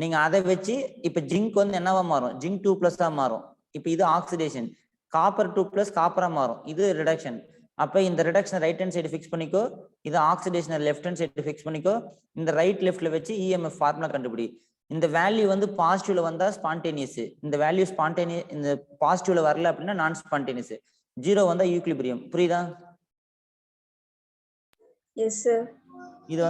A: நீங்க அதை வச்சு இப்ப ஜிங்க் வந்து என்னவா மாறும், ஜிங்க் 2+ மாறும். இப்ப இது ஆக்சிடேஷன், காப்பர் 2+ காப்பரா மாறும், இது ரிடக்ஷன். அப்ப இந்த reduction right hand side fix பண்ணிக்கோ, இது oxidation left hand side fix பண்ணிக்கோ. இந்த ரைட் லெஃப்ட்ல வச்சு இஎம்எஃப் ஃபார்முலா கண்டுபிடி. இந்த வேல்யூ வந்து பாசிட்டிவ்ல வந்தா ஸ்பான்டேனியஸ், இந்த வேல்யூ ஸ்பான்டேனியஸ், இந்த பாசிட்டிவ்ல வரல அப்படின்னா நான் ஸ்பான்டேனியஸ், 0 வந்தா ஈக்லிபிரியம். புரியுதா?
B: Yes sir.
A: இது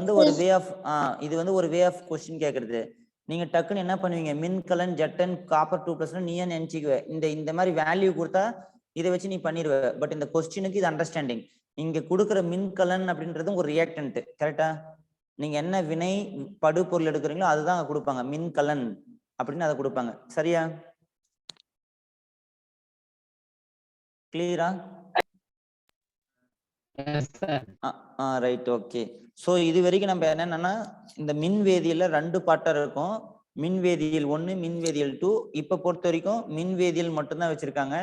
A: வந்து ஒரு வே ஆஃப் கொஸ்டின் கேட்கறது. நீங்க டக்குன்னு என்ன பண்ணுவீங்க, மின்கலன் Z10 காப்பர் 2+ நீ நினைச்சுக்குவ, இந்த மாதிரி வேல்யூ கொடுத்தா இதை வச்சு நீ பண்ணிடுவ. பட் இந்த கொஸ்டினுக்கு இது அண்டர்ஸ்டாண்டிங். இங்க கொடுக்குற மின்கலன் அப்படின்றது ஒரு ரியாக்டன்ட். கரெக்டா? நீங்க என்ன வினை படுபொருள் எடுக்கிறீங்களோ அதுதான் அங்க கொடுப்பாங்க, மின்கலன் அப்படின்னு அதை கொடுப்பாங்க. சரியா? கிளியரா? ரைட். ஓகே. ஸோ இது வரைக்கும் நம்ம என்னன்னா இந்த மின்வேதியில 2 பாட்டா இருக்கும், மின்வேதியியல் 1, மின்வேதியியல் 2. இப்ப பொறுத்த வரைக்கும் மின்வேதியியல் மட்டும்தான் வச்சிருக்காங்க.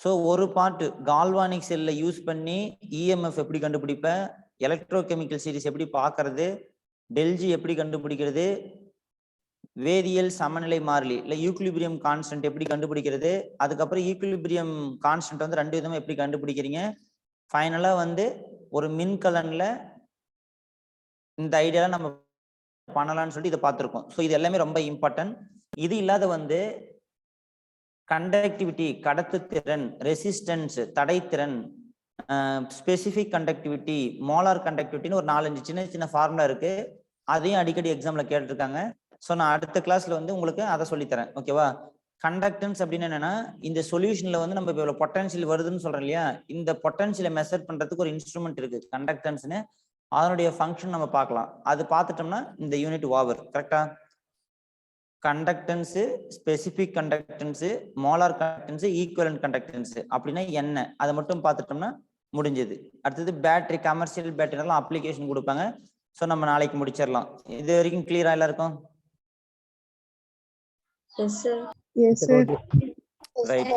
A: ஸோ ஒரு பார்ட் கால்வானிக் செல்ல யூஸ் பண்ணி இஎம்எஃப் எப்படி கண்டுபிடிப்ப, எலக்ட்ரோகெமிக்கல் சீரிஸ் எப்படி பார்க்கறது, டெல்ஜி எப்படி கண்டுபிடிக்கிறது, வேதியியல் சமநிலை மாறிலி இல்லை ஈக்குலிபிரியம் கான்ஸ்டன்ட் எப்படி கண்டுபிடிக்கிறது, அதுக்கப்புறம் ஈக்குலிபிரியம் கான்ஸ்டன்ட் வந்து 2 விதமா எப்படி கண்டுபிடிக்கிறீங்க, ஃபைனலா வந்து ஒரு மின்கலன்ல இந்த ஐடியாலாம் நம்ம பண்ணலாம்னு சொல்லிட்டு இதை பார்த்துருக்கோம். ஸோ இது எல்லாமே ரொம்ப இம்பார்ட்டன்ட். இது இல்லாத வந்து கண்டக்டிவிட்டி கடத்துத்திறன், ரெசிஸ்டன்ஸ் தடைத்திறன், ஸ்பெசிபிக் கண்டக்டிவிட்டி, மோலார் கண்டக்டிவிட்டின்னு ஒரு 4-5 சின்ன சின்ன ஃபார்முலா இருக்கு. அதையும் அடிக்கடி எக்ஸாம்ல கேட்டிருக்காங்க. ஸோ நான் அடுத்த கிளாஸ்ல வந்து உங்களுக்கு அதை சொல்லித்தரேன். ஓகேவா? கண்டக்டன்ஸ் அப்படின்னு என்னன்னா, இந்த சொல்யூஷன்ல வந்து நம்ம இப்போ இவ்வளவு பொட்டன்ஷியல் வருதுன்னு சொல்றோம் இல்லையா, இந்த பொட்டன்ஷியலை மெஷர் பண்றதுக்கு ஒரு இன்ஸ்ட்ருமெண்ட் இருக்கு கண்டக்டன்ஸ்னு. அதனுடைய ஃபங்க்ஷன் நம்ம பார்க்கலாம். அது பார்த்துட்டோம்னா இந்த யூனிட் ஓவர். கரெக்டா? Conductance, specific conductance, molar conductance, equivalent conductance அப்படின்னா என்ன, அதை மட்டும் பார்த்துட்டோம்னா முடிஞ்சது. அடுத்தது பேட்டரி, கமர்ஷியல் பேட்டரி எல்லாம் அப்ளிகேஷன் கொடுப்பாங்க. ஸோ நம்ம நாளைக்கு முடிச்சிடலாம். இது வரைக்கும் கிளியரா எல்லாருக்கும்?
B: Yes, sir.
A: ரைட்.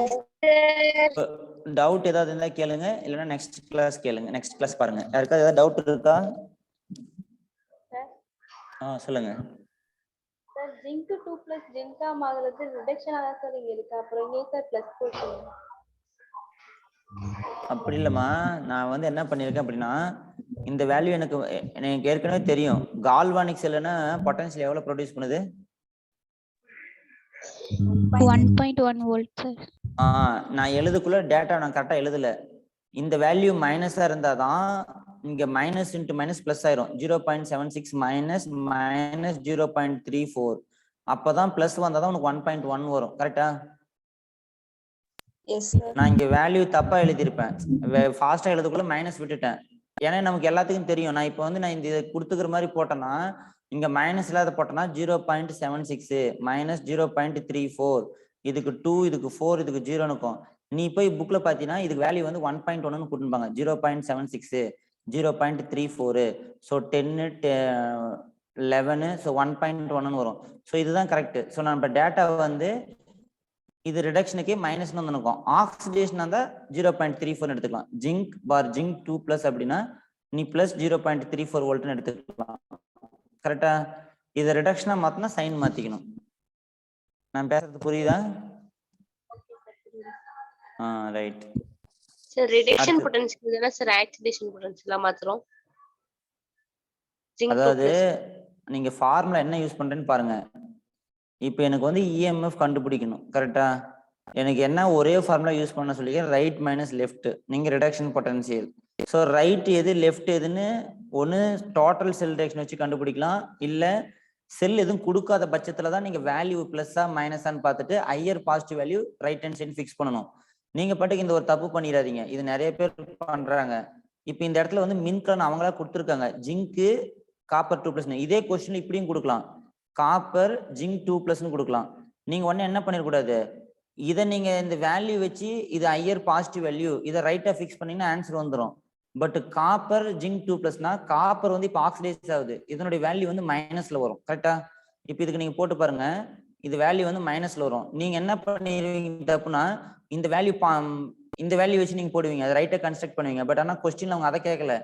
A: டவுட் ஏதாவது இருந்தா கேளுங்க, இல்லைன்னா நெக்ஸ்ட் கிளாஸ் கேளுங்க. நெக்ஸ்ட் கிளாஸ் பாருங்க. யாருக்காவது ஏதாவது டவுட் இருக்கா? சொல்லுங்க.
G: சார் ஜிங்க் 2 பிளஸ் ஜிங்கா ஆகுறது ரிடக்ஷனா தான் சார் இங்க இருக்கு. அப்புறம் இங்கே சார் பிளஸ் போட்டுருங்க.
A: அப்படி இல்லம்மா, நான் வந்து என்ன பண்ணிருக்கேன் அப்படின்னா, இந்த வேல்யூ எனக்கு ஏற்கனவே தெரியும். கால்வானிக் செல்லுன்னா பொட்டன்ஷியல் எவ்வளவு ப்ரொடியூஸ் பண்ணுது?
H: 1.1 வோல்ட் சார்.
A: நான் எழுதுக்குள்ள டேட்டா நான் கரெக்டா எழுதல. இந்த வேல்யூ மைனஸா இருந்தாதான் இங்க மைனஸ் இன்டு மைனஸ் பிளஸ் ஆயிரும். 0.76 மைனஸ் மைனஸ் 0.34. அப்பதான் பிளஸ் வந்தாதான் உனக்கு 1.1 வரும். கரெக்டா?
B: Yes, sir.
A: நான் இங்க வேல்யூ தப்பா எழுதிருப்பேன். ஃபாஸ்டா எழுதுக்குள்ள மைனஸ் விட்டுட்டேன். ஏன்னா நமக்கு எல்லாத்துக்கும் தெரியும். நான் இப்போ வந்து நான் இந்த கொடுத்துக்கிற மாதிரி போட்டேன்னா, இங்க மைனஸ் இல்லாத போட்டேன்னா 0.76 மைனஸ் 0.34, இதுக்கு 2, இதுக்கு 4, இதுக்கு 0 இருக்கும். நீ போய் புக்ல பாத்தீங்கன்னா இதுக்கு வேல்யூ வந்து 1.1 கொடுத்துருப்பாங்க. 0.76, 0.34, ஸோ 10, 11, ஸோ 1.1 வரும். ஸோ இதுதான் கரெக்ட். ஸோ நம்ம டேட்டா வந்து இது ரிடக்ஷனுக்கே மைனஸ் வந்துருக்கும். ஆக்சிடேஷன் இருந்தா 0.34 எடுத்துக்கலாம். ஜிங்க் பார் ஜிங்க் 2 பிளஸ் அப்படின்னா நீ பிளஸ் 0.34 வோல்ட்னு எடுத்துக்கலாம். கரெக்டா? இதை ரிடக்ஷனா மாத்தினா சைன் மாத்திக்கணும். நான் பேசுறது புரியுதா? ரைட்.
F: சார் ரிடக்ஷன் பொட்டன்ஷியல் தான சார் ஆக்சிடேஷன் பொட்டன்ஷியலா மாத்துறோம்.
A: அதாவது நீங்க ஃபார்முலா என்ன யூஸ் பண்றேன்னு பாருங்க. இப்போ எனக்கு வந்து இஎம்எஃப் கண்டுபிடிக்கணும். கரெக்டா? எனக்கு என்ன ஒரே ஃபார்முலா யூஸ் பண்ண சொல்லி ரைட் மைனஸ் லெஃப்ட். நீங்க ரிடக்ஷன் பொட்டன்ஷியல். ஸோ ரைட் எது லெஃப்ட் எதுன்னு ஒன்று டோட்டல் செல் ரிடக்ஷன் வச்சு கண்டுபிடிக்கலாம், இல்லை செல் எதுவும் கொடுக்காத பட்சத்துல தான் நீங்க வேல்யூ பிளஸ்ஸா மைனஸான்னு பார்த்துட்டு higher positive value right hand side fix பண்ணணும். நீங்க பாட்டுக்கு இந்த ஒரு தப்பு பண்ணிடாதீங்க. இது நிறைய பேர் பண்றாங்க. இப்போ இந்த இடத்துல வந்து மின்கலன் அவங்களா கொடுத்துருக்காங்க, ஜிங்க்கு காப்பர் 2+. இதே கொஸ்டின் இப்படியும் கொடுக்கலாம், காப்பர் ஜிங்க் 2+ன்னு கொடுக்கலாம். நீங்க உடனே என்ன பண்ணிடக்கூடாது, இதை நீங்க இந்த வேல்யூ வச்சு இது ஹையர் பாசிட்டிவ் வேல்யூ, இதை ரைட்டா ஃபிக்ஸ் பண்ணீங்கன்னா ஆன்சர் வந்துடும். பட் காப்பர் ஜிங்க் 2+னா காப்பர் வந்து இப்போ ஆக்சிடைஸ் ஆகுது, இதனுடைய வேல்யூ வந்து மைனஸ்ல வரும். கரெக்டா? இப்போ இதுக்கு நீங்க போட்டு பாருங்க, இது வேல்யூ வந்து மைனஸ்ல வரும். நீங்க என்ன பண்ணிடுவீங்க தப்புனா, இந்த வேல்யூ வச்சு நீங்க போடுவீங்க, அதை ரைட்டா கன்ஸ்ட்ரக்ட் பண்ணுவீங்க. பட் ஆனா கொஸ்டின்ல அவங்க அதை கேட்கல,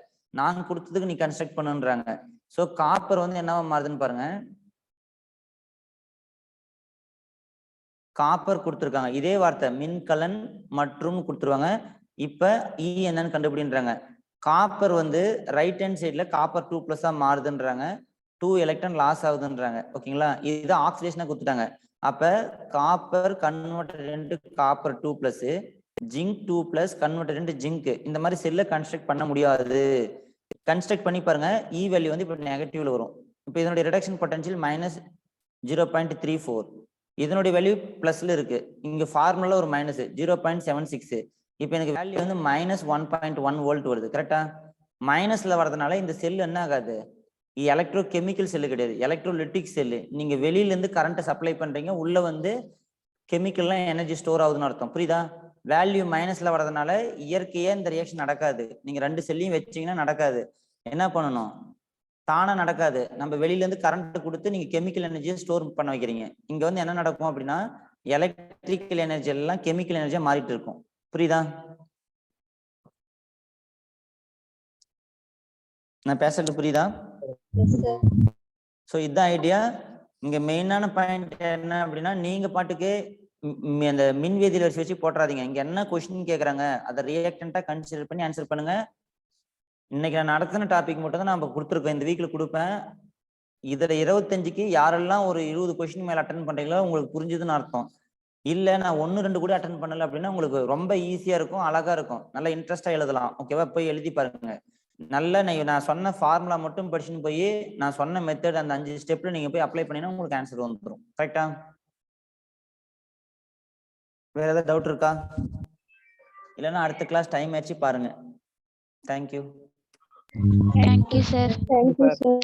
A: நாங்க கொடுத்ததுக்கு நீ கன்ஸ்ட்ரக்ட் பண்ணுன்றாங்க. ஸோ காப்பர் வந்து என்னவா மாறுதுன்னு பாருங்க, காப்பர் கொடுத்துருக்காங்க, இதே வார்த்தை மின்கலன் மற்றும் கொடுத்துருவாங்க. இப்ப இ என்னன்னு கண்டுபிடின்றாங்க. காப்பர் வந்து ரைட் ஹேண்ட் சைட்ல காப்பர் 2+ மாறுதுன்றாங்க, 2 எலக்ட்ரான் லாஸ் ஆகுதுன்றாங்க. ஓகேங்களா? இது ஆக்சிடேஷனா கொடுத்துட்டாங்க. அப்ப copper converted copper 2+, zinc 2+ converted zinc, இந்த மாதிரி செல்ல கன்ஸ்ட்ரக்ட் பண்ண முடியாது. கன்ஸ்ட்ரக்ட் பண்ணி பாருங்க, இ வேல்யூ வந்து இப்போ நெகட்டிவ்ல வரும். இப்போ இதனுடைய ரிடக்ஷன் பொட்டன்ஷியல் -0.34, இதனுடைய வேல்யூ பிளஸ்ல இருக்கு, இங்க ஃபார்முலா ஒரு மைனஸ் 0.76. இப்போ எனக்கு வேல்யூ வந்து -1.1 வோல்ட் வருது. கரெக்டா? மைனஸ்ல வரதுனால இந்த செல் என்ன ஆகாது, எலக்ட்ரோ கெமிக்கல் செல்லு கிடையாது, எலக்ட்ரோலிட்டிக் செல்லு. நீங்க வெளியில இருந்து கரண்ட் சப்ளை பண்றீங்க, உள்ள வந்து கெமிக்கல்லாம் எனர்ஜி ஸ்டோர் ஆகுதுன்னு அர்த்தம். புரியுதா? வேல்யூ மைனஸ்ல வரதுனால இயற்கையா இந்த ரியாக்ஷன் நடக்காது. நீங்க ரெண்டு செல்லையும் வச்சீங்கன்னா நடக்காது. என்ன பண்ணணும், தானா நடக்காது. நம்ம வெளியில இருந்து கரண்ட் கொடுத்து நீங்க கெமிக்கல் எனர்ஜியை ஸ்டோர் பண்ண வைக்கிறீங்க. இங்க வந்து என்ன நடக்கும் அப்படின்னா, எலக்ட்ரிக்கல் எனர்ஜி எல்லாம் கெமிக்கல் எனர்ஜியா மாறிட்டு இருக்கும். புரியுதா? நான் பேசுறது புரியுதா? சோ இதுதான் ஐடியா. இங்க மெயினான பாயிண்ட் என்ன அப்படின்னா, நீங்க பாட்டுக்கு அந்த மின்வேதியில வச்சு போட்டுறாதீங்க. இங்க என்ன கொஸ்டின் கேக்குறாங்க அதை ரியாக்டன்ட்டா கன்சிடர் பண்ணி ஆன்சர் பண்ணுங்க. இன்னைக்கு நான் நடத்தின டாபிக் மட்டும் தான் நான் கொடுத்துருக்கேன், இந்த வீக்ல கொடுப்பேன். இதுல 25க்கு யாரெல்லாம் ஒரு 20 கொஸ்டின் மேல அட்டன் பண்றீங்களோ உங்களுக்கு புரிஞ்சுதுன்னு அர்த்தம். இல்ல நான் 1 2 கூட அட்டன் பண்ணல அப்படின்னா உங்களுக்கு ரொம்ப ஈஸியா இருக்கும், அழகா இருக்கும், நல்லா இன்ட்ரெஸ்டா எழுதலாம். ஓகேவா? போய் எழுதி பாருங்க. நல்ல நான் சொன்ன ஃபார்முலா மட்டும் படிச்சுன்னு போய் நான் சொன்ன மெத்தட் அந்த 5 ஸ்டெப்ல நீங்க போய் அப்ளை பண்ணினா உங்களுக்கு ஆன்சர் வந்துடும். கரெக்டா? வேற ஏதாவது டவுட் இருக்கா? இல்லைன்னா அடுத்த கிளாஸ் டைம் ஆச்சு பாருங்க. Thank you.
H: Thank you, sir.
D: Thank you, sir.